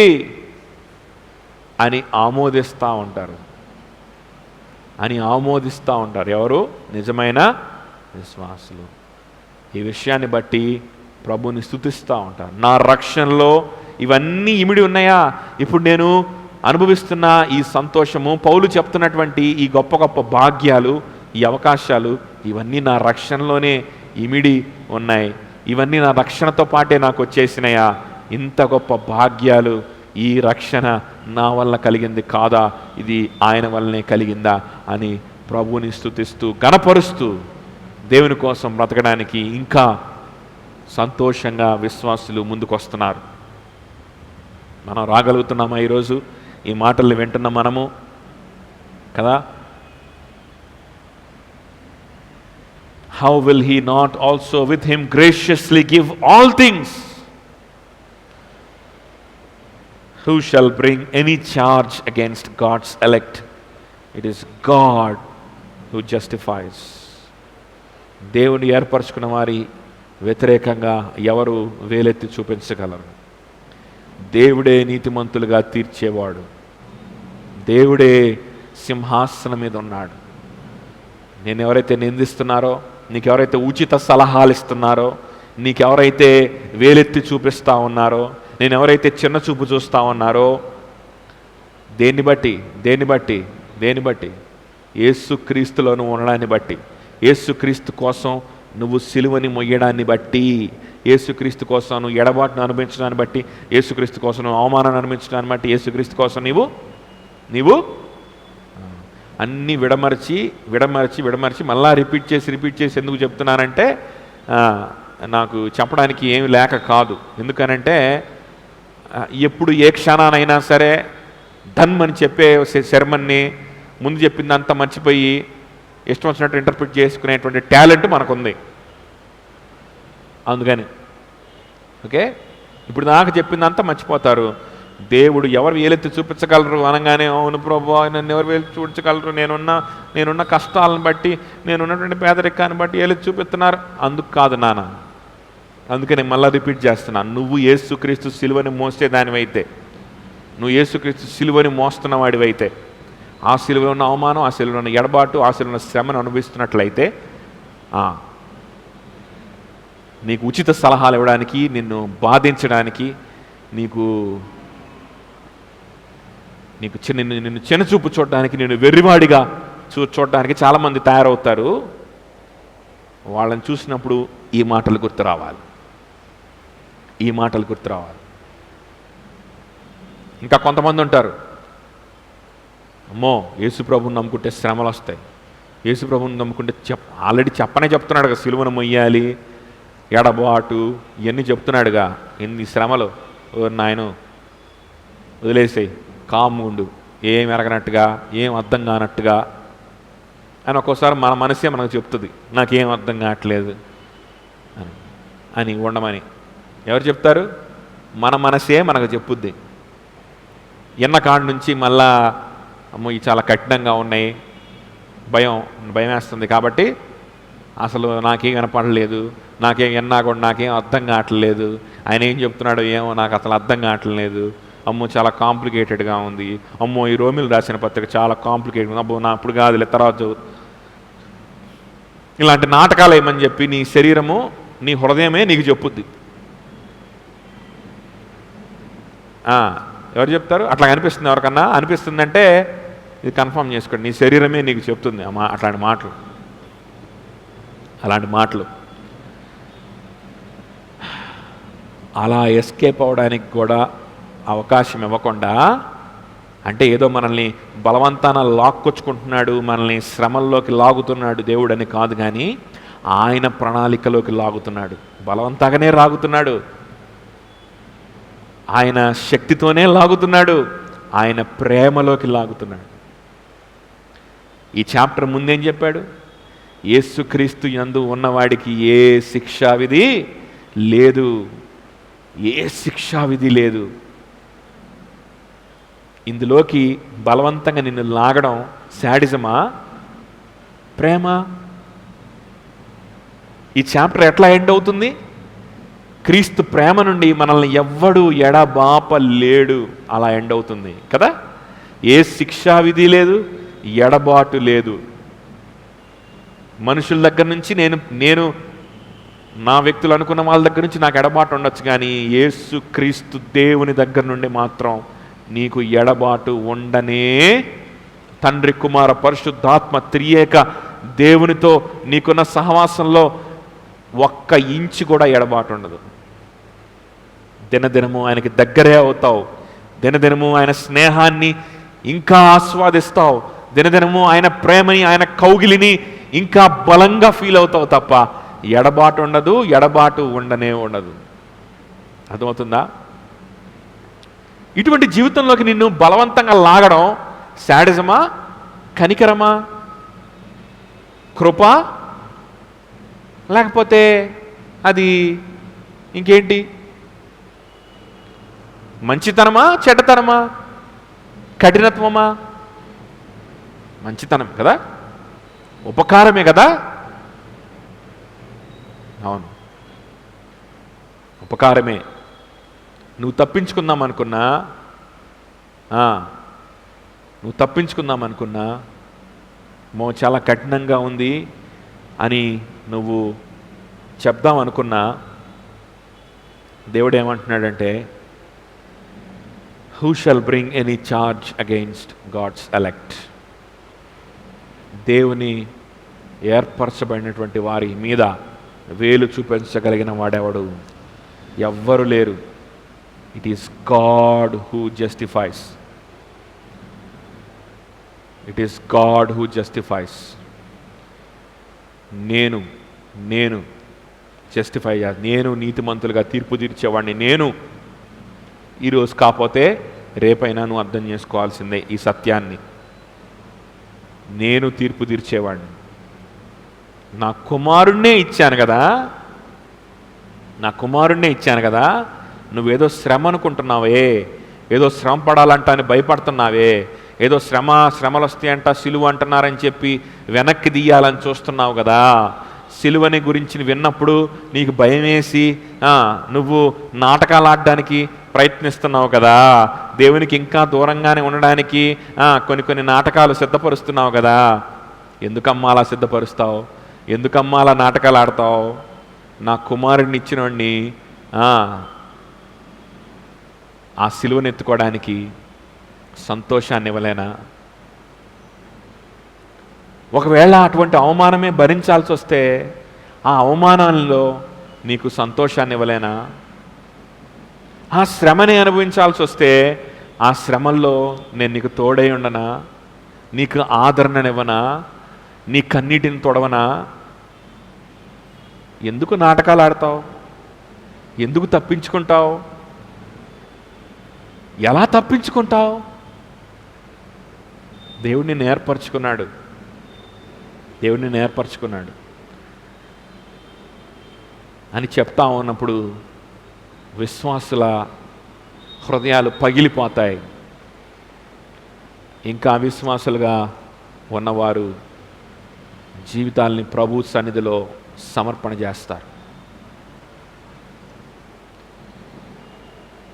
అని ఆమోదిస్తూ ఉంటారు. ఎవరు? నిజమైన విశ్వాసులు. ఈ విషయాన్ని బట్టి ప్రభుని స్తుతిస్తూ ఉంటారు. నా రక్షణలో ఇవన్నీ ఇమిడి ఉన్నాయా? ఇప్పుడు నేను అనుభవిస్తున్న ఈ సంతోషము, పౌలు చెప్తున్నటువంటి ఈ గొప్ప గొప్ప భాగ్యాలు, ఈ అవకాశాలు, ఇవన్నీ నా రక్షణలోనే ఇమిడి ఉన్నాయి. ఇవన్నీ నా రక్షణతో పాటే నాకు వచ్చేసినాయా? ఇంత గొప్ప భాగ్యాలు, ఈ రక్షణ నా వల్ల కలిగింది కాదా, ఇది ఆయన వల్లనే కలిగిందా అని ప్రభువుని స్తుతిస్తూ గణపరుస్తూ దేవుని కోసం బ్రతకడానికి ఇంకా సంతోషంగా విశ్వాసులు ముందుకొస్తున్నారు. మనం రాగలుగుతున్నామా ఈరోజు? ఈ మాటల్ని వింటున్న మనము కదా. How will he not also with him graciously give all things? Who shall bring any charge against God's elect? It is God who justifies. దేవుని ఏర్పరచుకున్న వారి వ్యతిరేకంగా ఎవరు వేలెత్తి చూపించగలరు? దేవుడే నీతిమంతులుగా తీర్చేవాడు. దేవుడే సింహాసనం మీద ఉన్నాడు. నేను ఎవరైతే నిందిస్తున్నారో, నీకెవరైతే ఉచిత సలహాలు ఇస్తున్నారో, నీకెవరైతే వేలెత్తి చూపిస్తూ ఉన్నారో, నేను ఎవరైతే చిన్న చూపు చూస్తూ ఉన్నారో, దేన్ని బట్టి యేసుక్రీస్తులో నువ్వు ఉండడాన్ని బట్టి, యేసుక్రీస్తు కోసం నువ్వు సిలువని మొయ్యడాన్ని బట్టి, యేసుక్రీస్తు కోసం నువ్వు ఎడబాటును అనుభవించడాన్ని బట్టి, యేసుక్రీస్తు కోసం నువ్వు అవమానాన్ని అనుభవించడాన్ని బట్టి, యేసుక్రీస్తు కోసం నీవు అన్నీ విడమర్చి మళ్ళా రిపీట్ చేసి ఎందుకు చెప్తున్నానంటే, నాకు చెప్పడానికి ఏమి లేక కాదు. ఎందుకనంటే ఎప్పుడు ఏ క్షణానైనా సరే ధన్మని చెప్పే శర్మన్ని ముందు చెప్పిందంతా మర్చిపోయి ఇష్టం వచ్చినట్టు ఇంటర్ప్రిట్ చేసుకునేటువంటి టాలెంట్ మనకుంది. అందుకని ఓకే, ఇప్పుడు నాకు చెప్పిందంతా మర్చిపోతారు. దేవుడు ఎవరు వేలెత్తి చూపించగలరు అనగానే, అవును ప్రభు నన్ను ఎవరు వేలెత్తి చూపించగలరు, నేనున్న కష్టాలను బట్టి, నేనున్నటువంటి పేదరికాన్ని బట్టి వేలెత్తి చూపిస్తున్నారు. అందుకు కాదు నాన్న, అందుకని మళ్ళీ రిపీట్ చేస్తున్నాను. నువ్వు యేసుక్రీస్తు సిలువని మోసే దానివైతే, నువ్వు యేసుక్రీస్తు సిలువని మోస్తున్న వాడివైతే, ఆ సిలువలో ఉన్న అవమానం, ఆ సిలువలో ఉన్న ఎడబాటు, ఆ సిలువలో ఉన్న శ్రమను అనుభవిస్తున్నట్లయితే, నీకు ఉచిత సలహాలు ఇవ్వడానికి, నిన్ను బాధించడానికి, నిన్ను చిన్నచూపు చూడడానికి, నేను వెర్రివాడిగా చూడడానికి చాలామంది తయారవుతారు. వాళ్ళని చూసినప్పుడు ఈ మాటలు గుర్తు రావాలి. ఇంకా కొంతమంది ఉంటారు, అమ్మో యేసుప్రభుని నమ్ముకుంటే శ్రమలు వస్తాయి, యేసుప్రభుని నమ్ముకుంటే ఆల్రెడీ చెప్తున్నాడుగా, సిలువను మొయ్యాలి, ఎడబాటు, ఇవన్నీ చెప్తున్నాడుగా, ఎన్ని శ్రమలు, నాయన వదిలేసాయి, కామ్గుండు, ఏం ఎరగనట్టుగా, ఏం అర్థం కానట్టుగా అని ఒక్కోసారి మన మనసే మనకు చెప్తుంది, నాకేం అర్థం కావట్లేదు అని అని ఉండమని. ఎవరు చెప్తారు? మన మనసే మనకు చెప్పుద్ది. ఎన్నకాడ నుంచి మళ్ళా అమ్మో ఇవి చాలా కఠినంగా ఉన్నాయి, భయం వేస్తుంది, కాబట్టి అసలు నాకేం వినపడలేదు, నాకేం విన్నా కూడా నాకేం అర్థం కావట్లేదు, ఆయన ఏం చెప్తున్నాడో ఏమో నాకు అసలు అర్థం కావట్లేదు, అమ్మో చాలా కాంప్లికేటెడ్గా ఉంది, అమ్మో ఈ రోమిలు రాసిన పత్రిక చాలా కాంప్లికేటెడ్ ఉంది, అబ్బో నా అప్పుడు కాదులే తర్వాత ఇలాంటి నాటకాలు ఏమని చెప్పి నీ శరీరము నీ హృదయమే నీకు చెప్పుద్ది. ఎవరు చెప్తారు? అట్లా అనిపిస్తుంది ఎవరికన్నా? అనిపిస్తుందంటే ఇది కన్ఫర్మ్ చేసుకోండి, నీ శరీరమే నీకు చెప్తుంది అట్లాంటి మాటలు. అలా ఎస్కేప్ అవడానికి కూడా అవకాశం ఇవ్వకుండా, అంటే ఏదో మనల్ని బలవంతాన లాక్కొచ్చుకుంటున్నాడు, మనల్ని శ్రమల్లోకి లాగుతున్నాడు దేవుడు అని కాదు, కానీ ఆయన ప్రణాళికలోకి లాగుతున్నాడు, బలవంతంగానే లాగుతున్నాడు, ఆయన శక్తితోనే లాగుతున్నాడు, ఆయన ప్రేమలోకి లాగుతున్నాడు. ఈ చాప్టర్ ముందేం చెప్పాడు? యేసుక్రీస్తు యందు ఉన్నవాడికి ఏ శిక్షావిధి లేదు, ఏ శిక్షావిధి లేదు. ఇందులోకి బలవంతంగా నిన్ను లాగడం శాడిజమా, ప్రేమ? ఈ చాప్టర్ ఎట్లా ఎండ్ అవుతుంది? క్రీస్తు ప్రేమ నుండి మనల్ని ఎవ్వడు ఎడబాపలేడు, అలా ఎండ్ అవుతుంది కదా. ఏ శిక్షావిధి లేదు, ఎడబాటు లేదు. మనుషుల దగ్గర నుంచి నేను నా వ్యక్తులు అనుకున్న వాళ్ళ దగ్గర నుంచి నాకు ఎడబాటు ఉండొచ్చు, కానీ యేసు క్రీస్తు దేవుని దగ్గర నుండి మాత్రం నీకు ఎడబాటు ఉండనే. తండ్రి కుమార పరిశుద్ధాత్మ త్రియేక దేవునితో నీకున్న సహవాసంలో ఒక్క ఇంచు కూడా ఎడబాటు ఉండదు. దినదినము ఆయనకి దగ్గరే అవుతావు, దినదినము ఆయన స్నేహాన్ని ఇంకా ఆస్వాదిస్తావు, దినదినము ఆయన ప్రేమని ఆయన కౌగిలిని ఇంకా బలంగా ఫీల్ అవుతావు తప్ప ఎడబాటు ఉండదు, ఎడబాటు ఉండనే ఉండదు. అర్థమవుతుందా? ఇటువంటి జీవితంలోకి నిన్ను బలవంతంగా లాగడం శాడిజమా, కనికరమా, కృప, లేకపోతే అది ఇంకేంటి? మంచితనమా, చెడ్డతనమా, కఠినత్వమా? మంచితనం కదా, ఉపకారమే కదా. అవును, ఉపకారమే. నువ్వు తప్పించుకుందామనుకున్నా చాలా కఠినంగా ఉంది అని నువ్వు చెప్దాం అనుకున్నా, దేవుడు ఏమంటున్నాడంటే, who shall bring any charge against God's elect? దేవుని ఏర్పరచబడినటువంటి వారి మీద వేలు చూపించగలిగిన వాడెవడు? ఎవ్వరు లేరు. It is God who justifies. It is God who justifies. నేను జస్టిఫై చేయాలి, నేను నీతిమంతులుగా తీర్పు తీర్చేవాడిని. నేను ఈరోజు కాకపోతే రేపైనా నువ్వు అర్థం చేసుకోవాల్సిందే ఈ సత్యాన్ని. నేను తీర్పు తీర్చేవాడిని. నా కుమారుణ్ణే ఇచ్చాను కదా. నువ్వేదో శ్రమ అనుకుంటున్నావే, ఏదో శ్రమ పడాలంట అని భయపడుతున్నావే, ఏదో శ్రమలు వస్తాయంట, సిలువ అంటున్నారని చెప్పి వెనక్కి తీయాలని చూస్తున్నావు కదా. సిలువని గురించి విన్నప్పుడు నీకు భయం వేసి నువ్వు నాటకాలు ఆడడానికి ప్రయత్నిస్తున్నావు కదా. దేవునికి ఇంకా దూరంగానే ఉండడానికి కొన్ని నాటకాలు సిద్ధపరుస్తున్నావు కదా. ఎందుకమ్మా అలా సిద్ధపరుస్తావు? ఎందుకమ్మా అలా నాటకాలు ఆడతావు? నా కుమారుడిని ఇచ్చినోడిని ఆ సిలువను ఎత్తుకోవడానికి సంతోషాన్ని ఇవ్వలేనా? ఒకవేళ అటువంటి అవమానమే భరించాల్సి వస్తే ఆ అవమానంలో నీకు సంతోషాన్ని ఇవ్వలేనా? ఆ శ్రమని అనుభవించాల్సి వస్తే ఆ శ్రమల్లో నేను నీకు తోడై ఉండనా? నీకు ఆదరణనివ్వనా? నీ కన్నీటిని తొడవనా? ఎందుకు నాటకాలు ఆడతావు? ఎందుకు తప్పించుకుంటావు? ఎలా తప్పించుకుంటావు? దేవుడు నిన్ను ఏర్పరచుకున్నాడు. దేవుడిని నేర్పరచుకున్నాడు అని చెప్తా ఉన్నప్పుడు విశ్వాసుల హృదయాలు పగిలిపోతాయి. ఇంకా అవిశ్వాసులుగా ఉన్నవారు జీవితాల్ని ప్రభు సన్నిధిలో సమర్పణ చేస్తారు.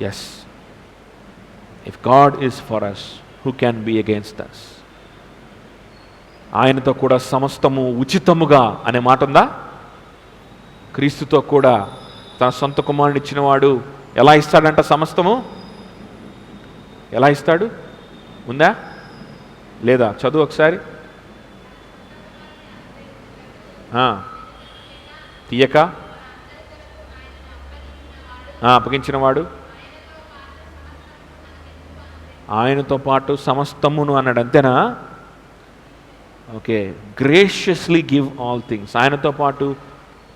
Yes, if God is for us, who can be against us? ఆయనతో కూడా సమస్తము ఉచితముగా అనే మాట ఉందా? క్రీస్తుతో కూడా తన సొంత కుమారుని ఇచ్చినవాడు ఎలా ఇస్తాడంట? సమస్తము ఎలా ఇస్తాడు? ఉందా లేదా? చదువు ఒకసారి. తీయక అప్పగించినవాడు ఆయనతో పాటు సమస్తమును అన్నాడు. అంతేనా? Okay. Graciously give all things. ఆయనతో పాటు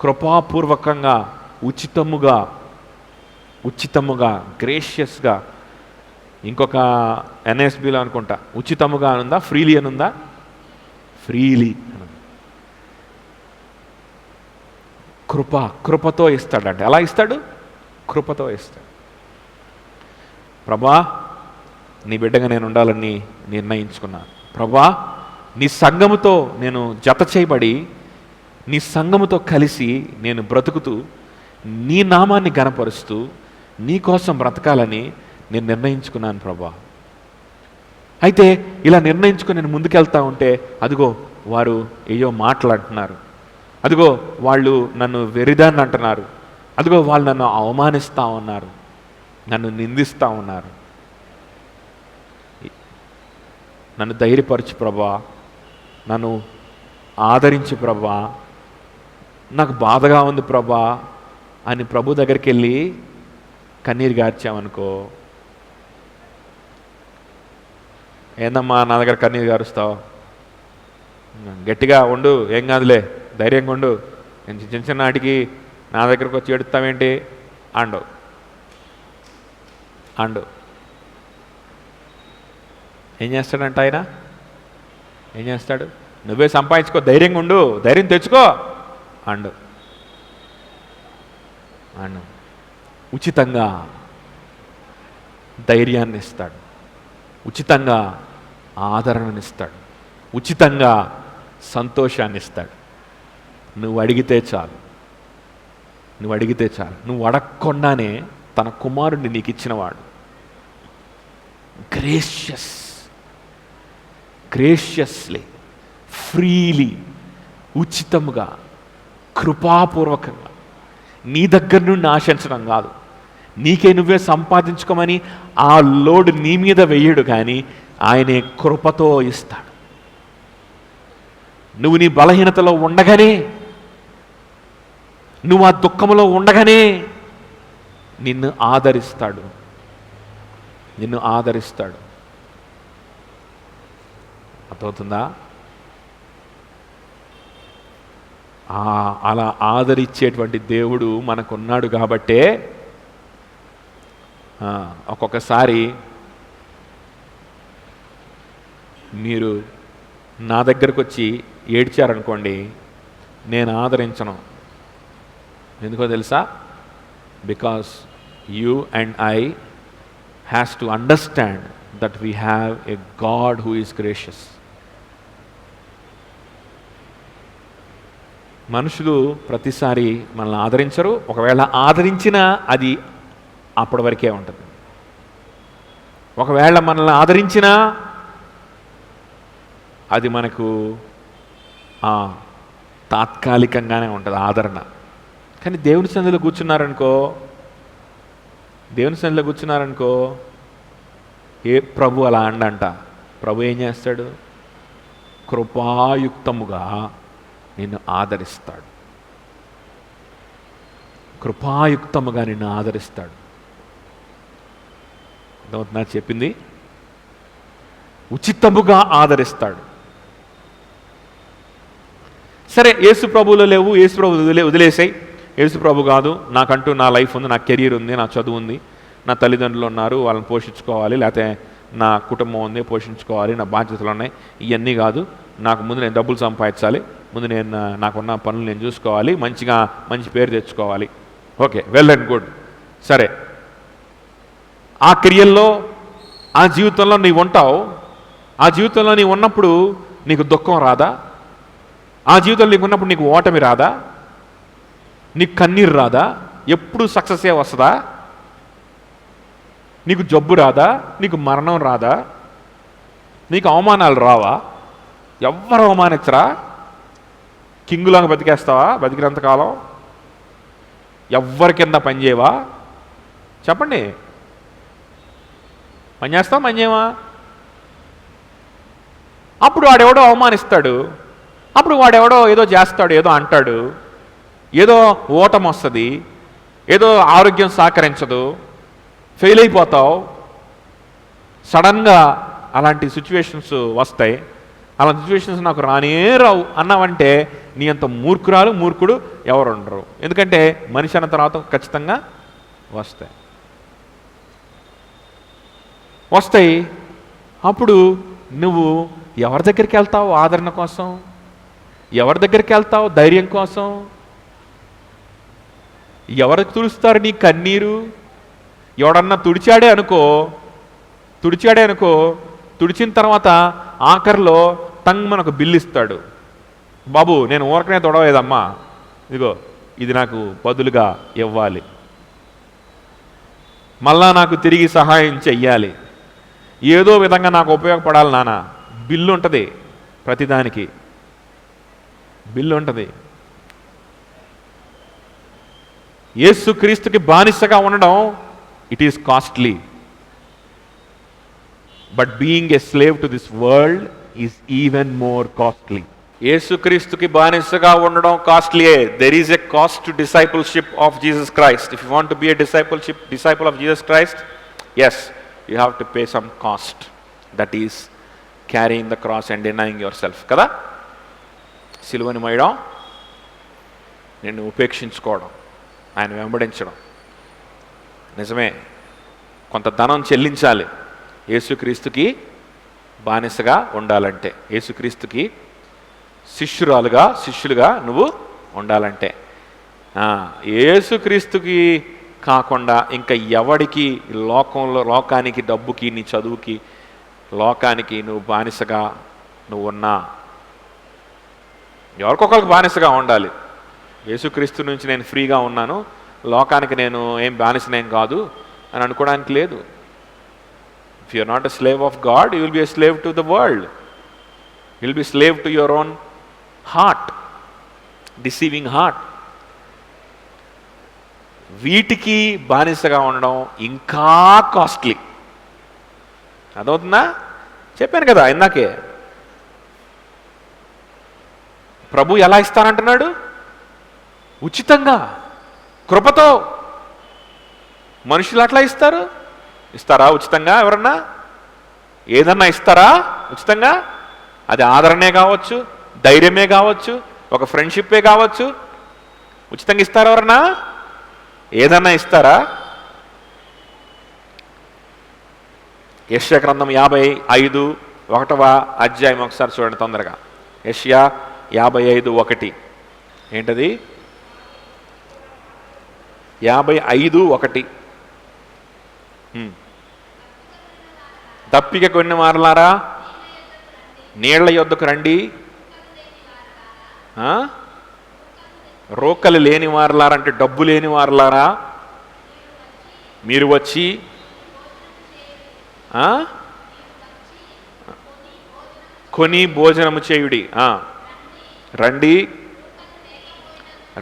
కృపాపూర్వకంగా ఉచితముగా గ్రేషియస్గా. ఇంకొక ఎన్ఎస్బిలో అనుకుంటా ఉచితముగా అనుందా, ఫ్రీలీ అనుందా? ఫ్రీలీ అని. కృపతో ఇస్తాడంటే. ఎలా ఇస్తాడు? కృపతో ఇస్తాడు. ప్రభా, నీ బిడ్డగా నేను ఉండాలని నిర్ణయించుకున్నాను. ప్రభా, నీ సంఘముతో నేను జత చేయబడి నీ సంఘముతో కలిసి నేను బ్రతుకుతూ నీ నామాన్ని ఘనపరుస్తూ నీ కోసం బ్రతకాలని నేను నిర్ణయించుకున్నాను ప్రభా. అయితే ఇలా నిర్ణయించుకుని నేను ముందుకెళ్తా ఉంటే అదిగో వారు ఏయో మాట్లాడుతున్నారు, అదిగో వాళ్ళు నన్ను వెరిదాన్ని అంటున్నారు, అదిగో వాళ్ళు నన్ను అవమానిస్తూ ఉన్నారు, నన్ను నిందిస్తూ ఉన్నారు. నన్ను ధైర్యపరచు ప్రభా, నన్ను ఆదరించు ప్రభా, నాకు బాధగా ఉంది ప్రభా అని ప్రభు దగ్గరికి వెళ్ళి కన్నీరు గార్చామనుకో, ఏందమ్మా నా దగ్గర కన్నీరు గారుస్తావు, గట్టిగా ఉండు, ఏం కాదులే, ధైర్యంగా ఉండు, నేను చిన్న చిన్న నాటికి నా దగ్గరకు వచ్చి ఎడుతావేంటి అండు. ఏం చేస్తాడంట ఆయన? ఏం చేస్తాడు? నువ్వే సంపాదించుకో, ధైర్యంగా ఉండు, ధైర్యం తెచ్చుకో అండు. ఉచితంగా ధైర్యాన్ని ఇస్తాడు, ఉచితంగా ఆదరణనిస్తాడు, ఉచితంగా సంతోషాన్ని ఇస్తాడు. నువ్వు అడిగితే చాలు. నువ్వు అడగకుండానే తన కుమారుడిని నీకు ఇచ్చినవాడు. గ్రేషియస్లీ, ఫ్రీలీ, ఉచితముగా, కృపాపూర్వకంగా, నీ దగ్గర నుండి ఆశించడం కాదు, నీకే నువ్వే సంపాదించుకోమని ఆ లోడ్ నీ మీద వెయ్యడు, కానీ ఆయనే కృపతో ఇస్తాడు. నువ్వు నీ బలహీనతలో ఉండగానే, నువ్వు ఆ దుఃఖంలో ఉండగానే నిన్ను ఆదరిస్తాడు. అర్థమవుతుందా? అలా ఆదరించేటువంటి దేవుడు మనకున్నాడు కాబట్టే ఒక్కొక్కసారి మీరు నా దగ్గరకు వచ్చి ఏడ్చారనుకోండి, నేను ఆదరించను. ఎందుకో తెలుసా? Because you and I has to understand that we have a God who is gracious. మనుషులు ప్రతిసారి మనల్ని ఆదరించరు. ఒకవేళ ఆదరించినా అది అప్పటి వరకే ఉంటుంది. ఒకవేళ మనల్ని ఆదరించినా అది మనకు తాత్కాలికంగానే ఉంటుంది ఆదరణ. కానీ దేవుని సన్నిధిలో కూర్చున్నారనుకో ఏ ప్రభు అలా అండంట. ప్రభు ఏం చేస్తాడు? కృపాయుక్తముగా నిన్ను ఆదరిస్తాడు. నా చెప్పింది ఉచితముగా ఆదరిస్తాడు. సరే, యేసు ప్రభువులో లేవు, యేసు ప్రభు వదిలేసాయి, యేసు ప్రభు కాదు, నాకంటూ నా లైఫ్ ఉంది, నా కెరీర్ ఉంది, నా చదువు ఉంది, నా తల్లిదండ్రులు ఉన్నారు, వాళ్ళని పోషించుకోవాలి, లేకపోతే నా కుటుంబం ఉంది పోషించుకోవాలి, నా బాధ్యతలు ఉన్నాయి, ఇవన్నీ కాదు, నాకు ముందు నేను డబ్బులు సంపాదించాలి, ముందు నేను నాకున్న పనులు నేను చూసుకోవాలి, మంచి పేరు తెచ్చుకోవాలి. Okay, well and good. సరే, ఆ క్రియల్లో ఆ జీవితంలో నీవు ఉంటావు. ఆ జీవితంలో నీవు ఉన్నప్పుడు నీకు దుఃఖం రాదా? ఆ జీవితంలో నీకు ఉన్నప్పుడు నీకు ఓటమి రాదా? నీకు కన్నీరు రాదా? ఎప్పుడు సక్సెసే వస్తుందా? నీకు జబ్బు రాదా? నీకు మరణం రాదా? నీకు అవమానాలు రావా? ఎవ్వరు అవమానించరా? కింగులాగా బతికేస్తావా బతికినంతకాలం? ఎవ్వరి కింద పనిచేయవా? చెప్పండి, పని చేస్తావా పని చేయవా? అప్పుడు వాడెవడో అవమానిస్తాడు, అప్పుడు వాడెవడో ఏదో చేస్తాడు, ఏదో అంటాడు, ఏదో ఓటం వస్తుంది, ఏదో ఆరోగ్యం సహకరించదు, ఫెయిల్ అయిపోతావు. సడన్గా అలాంటి సిచ్యువేషన్స్ వస్తాయి. అలాంటి సిచ్యువేషన్స్ నాకు రానే రావు అన్నావంటే నీ అంత మూర్ఖుడు ఎవరు ఉండరు. ఎందుకంటే మనిషి అన్న తర్వాత ఖచ్చితంగా వస్తాయి. అప్పుడు నువ్వు ఎవరి దగ్గరికి వెళ్తావు ఆదరణ కోసం? ఎవరి దగ్గరికి వెళ్తావు ధైర్యం కోసం? ఎవరికి తుడుస్తారు నీ కన్నీరు? ఎవడన్నా తుడిచాడే అనుకో, తుడిచిన తర్వాత ఆఖరిలో మనకు బిల్లు ఇస్తాడు. బాబు, నేను ఊరకనే తొడవేదమ్మా, ఇదిగో ఇది నాకు బదులుగా ఇవ్వాలి, మళ్ళా నాకు తిరిగి సహాయం చెయ్యాలి, ఏదో విధంగా నాకు ఉపయోగపడాలి నాన్న. బిల్లు ఉంటుంది, ప్రతిదానికి బిల్లు ఉంటుంది. యేసుక్రీస్తుకి బానిసగా ఉండడం it is costly, but being a slave to this world is even more costly. యేసుక్రీస్తుకి బానిసగా ఉండడం కాస్ట్లీయే. There is a cost to discipleship of Jesus Christ. If you want to be a disciple of Jesus Christ, yes, you have to pay some cost. That is carrying the cross and denying your self కదా. సిలువని మోయడం, నిన్ను ఉపేక్షించుకోవడం, ఆయన వెంబడించడం. నిజమే, కొంత ధనం చెల్లించాలి యేసుక్రీస్తుకి బానిసగా ఉండాలంటే, యేసుక్రీస్తుకి శిష్యులుగా నువ్వు ఉండాలంటే. యేసుక్రీస్తుకి కాకుండా ఇంకా ఎవడికి లోకానికి, డబ్బుకి, నీ చదువుకి, లోకానికి నువ్వు బానిసగా నువ్వు ఉన్నా, ఎవరికొకరికి బానిసగా ఉండాలి. యేసుక్రీస్తు నుంచి నేను ఫ్రీగా ఉన్నాను, లోకానికి నేను ఏం బానిసనేం కాదు అని అనుకోవడానికి లేదు. If you are not a slave of God, you will be a slave to the world. You will be a slave to your own heart, deceiving heart. వీటికి బానిసగా ఉండడం ఇంకా కాస్ట్లీ. అదవుతుందా? చెప్పాను కదా ఇందాకే. ప్రభు ఎలా ఇస్తానంటున్నాడు? ఉచితంగా, కృపతో. మనుషులు అట్లా ఇస్తారా ఉచితంగా? ఎవరన్నా ఏదన్నా ఇస్తారా ఉచితంగా? అది ఆదరణే కావచ్చు, ధైర్యమే కావచ్చు, ఒక ఫ్రెండ్షిప్పే కావచ్చు. ఉచితంగా ఇస్తారా ఎవరన్నా? ఏదన్నా ఇస్తారా? యెషయా గ్రంథం 55:1 అధ్యాయం ఒకసారి చూడండి తొందరగా. యెషయా 55:1 ఏంటది? 55:1. దప్పిక కొన్ని వారలారా నీళ్ల యొద్దకు రండి, రోకలు లేని వారలారా అంటే డబ్బు లేని వారలారా మీరు వచ్చి కొని భోజనము చేయుడి. రండి,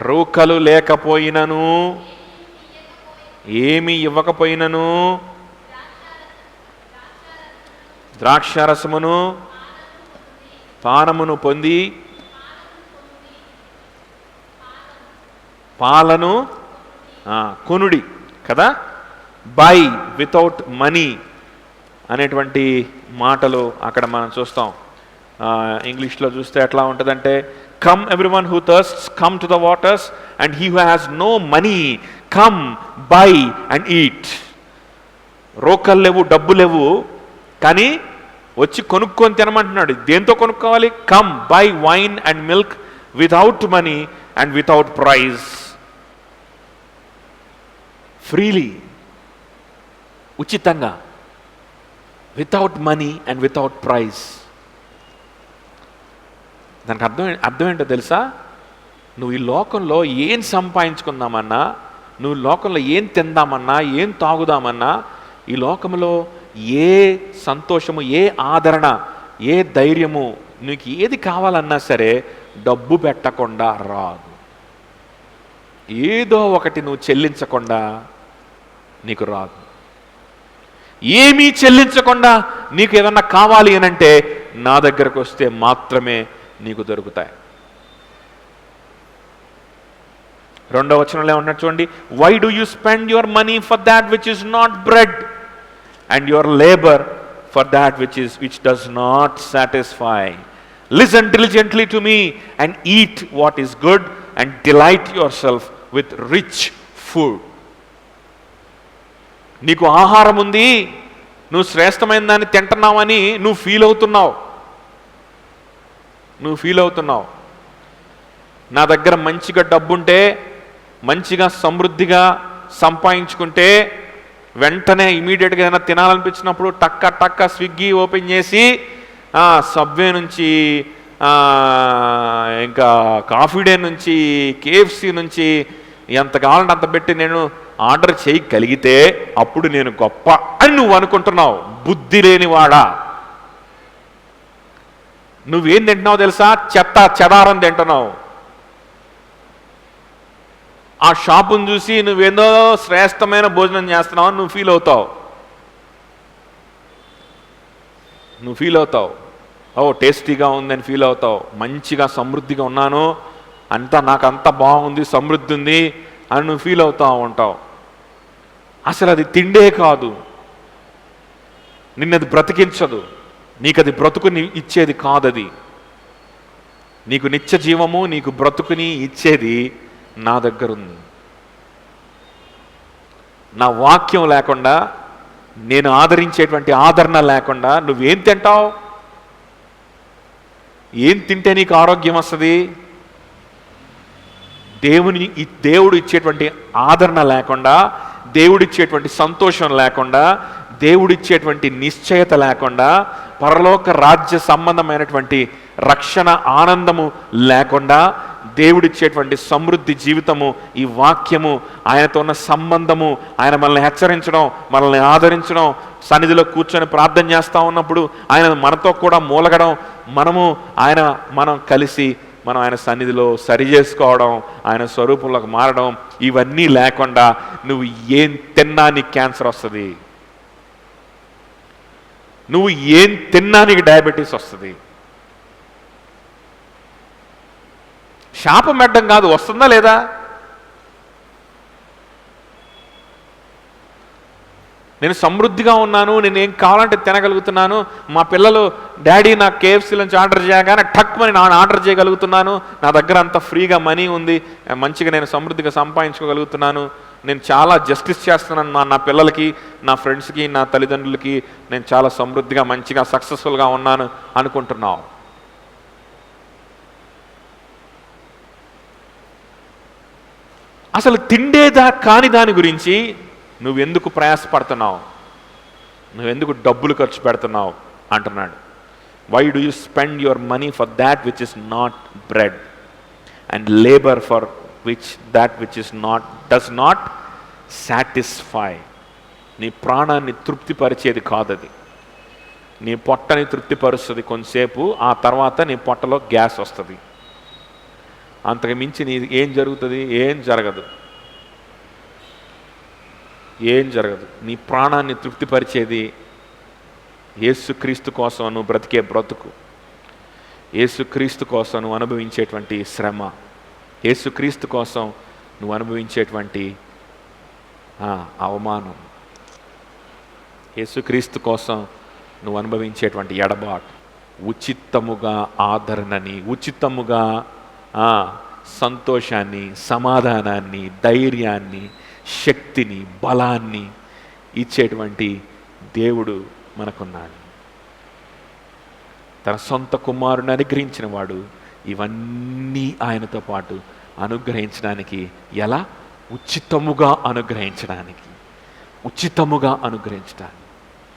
రోకలు లేకపోయినను ఏమి ఇవ్వకపోయినను ద్రాక్షారసమును పానమును పొంది పాలను కొనుడి కదా. బై వితౌట్ మనీ అనేటువంటి మాటలు అక్కడ మనం చూస్తాం. ఇంగ్లీష్లో చూస్తే ఎట్లా ఉంటుందంటే, come everyone who thirsts come to the waters and he who has no money come buy and eat. రోకలు లేవు, డబ్బు లేవు, కానీ వచ్చి కొనుక్కొని తినమంటున్నాడు. దేంతో కొనుక్కోవాలి? Come buy wine and milk without money and without prize. Freely, ఉచితంగా, without money and without prize. దానికి అర్థం ఏంటో తెలుసా? నువ్వు ఈ లోకంలో ఏం సంపాదించుకుందామన్నా, నువ్వు లోకంలో ఏం తిందామన్నా, ఏం తాగుదామన్నా, ఈ లోకంలో ఏ సంతోషము, ఏ ఆదరణ, ఏ ధైర్యము, నీకు ఏది కావాలన్నా సరే డబ్బు పెట్టకుండా రాదు. ఏదో ఒకటి నువ్వు చెల్లించకుండా నీకు రాదు. ఏమీ చెల్లించకుండా నీకు ఏదన్నా కావాలి అనంటే నా దగ్గరకు వస్తే మాత్రమే నీకు దొరుకుతాయి. 2వ వచనంలో ఏమన్నా చూడండి, why do you spend your money for that which is not bread and your labour for that which does not satisfy. Listen diligently to me and eat what is good and delight yourself with rich food. నీకు ఆహారం ఉంది, నువ్వు శ్రేష్టమైన దాన్ని తింటున్నావని నువ్వు ఫీల్ అవుతున్నావు. నా దగ్గర మంచిగా డబ్బుంటే, మంచిగా సమృద్ధిగా సంపాదించుకుంటే, వెంటనే ఇమీడియట్గా ఏదైనా తినాలనిపించినప్పుడు టక్క స్విగ్గీ ఓపెన్ చేసి సబ్వే నుంచి, ఇంకా కాఫీ డే నుంచి, కేఎఫ్సి నుంచి ఎంత కావాలంటే అంత పెట్టి నేను ఆర్డర్ చేయగలిగితే అప్పుడు నేను గొప్ప అని నువ్వు అనుకుంటున్నావు. బుద్ధి లేనివాడా, నువ్వేం తింటున్నావు తెలుసా? చెదారం తింటున్నావు. ఆ షాపును చూసి నువ్వేందో శ్రేష్టమైన భోజనం చేస్తున్నావు అని నువ్వు ఫీల్ అవుతావు. ఓ టేస్టీగా ఉందని ఫీల్ అవుతావు. మంచిగా సమృద్ధిగా ఉన్నాను, నాకు అంత బాగుంది, సమృద్ధి ఉంది అని నువ్వు ఫీల్ అవుతూ ఉంటావు. అసలు అది తిండే కాదు, నిన్నది బ్రతికించదు, నీకది బ్రతుకుని ఇచ్చేది కాదది. నీకు నిత్య జీవము, నీకు బ్రతుకుని ఇచ్చేది నా దగ్గర ఉంది. నా వాక్యం లేకుండా, నేను ఆదరించేటువంటి ఆదరణ లేకుండా నువ్వేం తింటావు? ఏం తింటే నీకు ఆరోగ్యం వస్తుంది? దేవుడు ఇచ్చేటువంటి ఆదరణ లేకుండా, దేవుడిచ్చేటువంటి సంతోషం లేకుండా, దేవుడిచ్చేటువంటి నిశ్చయత లేకుండా, పరలోక రాజ్య సంబంధమైనటువంటి రక్షణ ఆనందము లేకుండా, దేవుడిచ్చేటువంటి సమృద్ధి జీవితము, ఈ వాక్యము, ఆయనతో ఉన్న సంబంధము, ఆయన మనల్ని హెచ్చరించడం, మనల్ని ఆదరించడం, సన్నిధిలో కూర్చొని ప్రార్థన చేస్తూ ఉన్నప్పుడు ఆయన మనతో కూడా మూలగడం, మనం కలిసి మనం ఆయన సన్నిధిలో సరి చేసుకోవడం, ఆయన స్వరూపంలోకి మారడం, ఇవన్నీ లేకుండా నువ్వు ఏం తిన్నా నీకు క్యాన్సర్ వస్తుంది, నువ్వు ఏం తిన్నా నీకు డయాబెటీస్ వస్తుంది. శాపం పెట్టడం కాదు, వస్తుందా లేదా? నేను సమృద్ధిగా ఉన్నాను, నేను ఏం కావాలంటే తినగలుగుతున్నాను, మా పిల్లలు డాడీ నాకు కేఎఫ్సీ నుంచి ఆర్డర్ చేయగానే టక్మని నేను ఆర్డర్ చేయగలుగుతున్నాను, నా దగ్గర అంత ఫ్రీగా మనీ ఉంది, మంచిగా నేను సమృద్ధిగా సంపాదించుకోగలుగుతున్నాను, నేను చాలా జస్టిస్ చేస్తున్నాను నా పిల్లలకి, నా ఫ్రెండ్స్కి, నా తల్లిదండ్రులకి, నేను చాలా సమృద్ధిగా మంచిగా సక్సెస్ఫుల్గా ఉన్నాను అనుకుంటున్నావు. అసలు తిండేదా కాని దాని గురించి నువ్వెందుకు ప్రయాసపడుతున్నావు? నువ్వెందుకు డబ్బులు ఖర్చు పెడుతున్నావు అంటున్నాడు. Why do you spend your money for that which is not bread and labour for that which is does not satisfy. నీ ప్రాణాన్ని తృప్తిపరిచేది కాదది. నీ పొట్టని తృప్తిపరుస్తుంది కొంతసేపు, ఆ తర్వాత నీ పొట్టలో గ్యాస్ వస్తుంది. అంతకు మించి నీ ఏం జరుగుతుంది? ఏం జరగదు. నీ ప్రాణాన్ని తృప్తిపరిచేది యేసుక్రీస్తు కోసం నువ్వు బ్రతికే బ్రతుకు, యేసుక్రీస్తు కోసం నువ్వు అనుభవించేటువంటి శ్రమ, యేసుక్రీస్తు కోసం నువ్వు అనుభవించేటువంటి అవమానం, యేసుక్రీస్తు కోసం నువ్వు అనుభవించేటువంటి ఎడబాటు, ఉచితముగా ఆదరణని, ఉచితముగా సంతోషాన్ని, సమాధానాన్ని, ధైర్యాన్ని, శక్తిని, బలాన్ని ఇచ్చేటువంటి దేవుడు మనకున్నాడు. తన సొంత కుమారుని అనుగ్రహించిన వాడు ఇవన్నీ ఆయనతో పాటు అనుగ్రహించడానికి, ఎలా? ఉచితముగా అనుగ్రహించడానికి.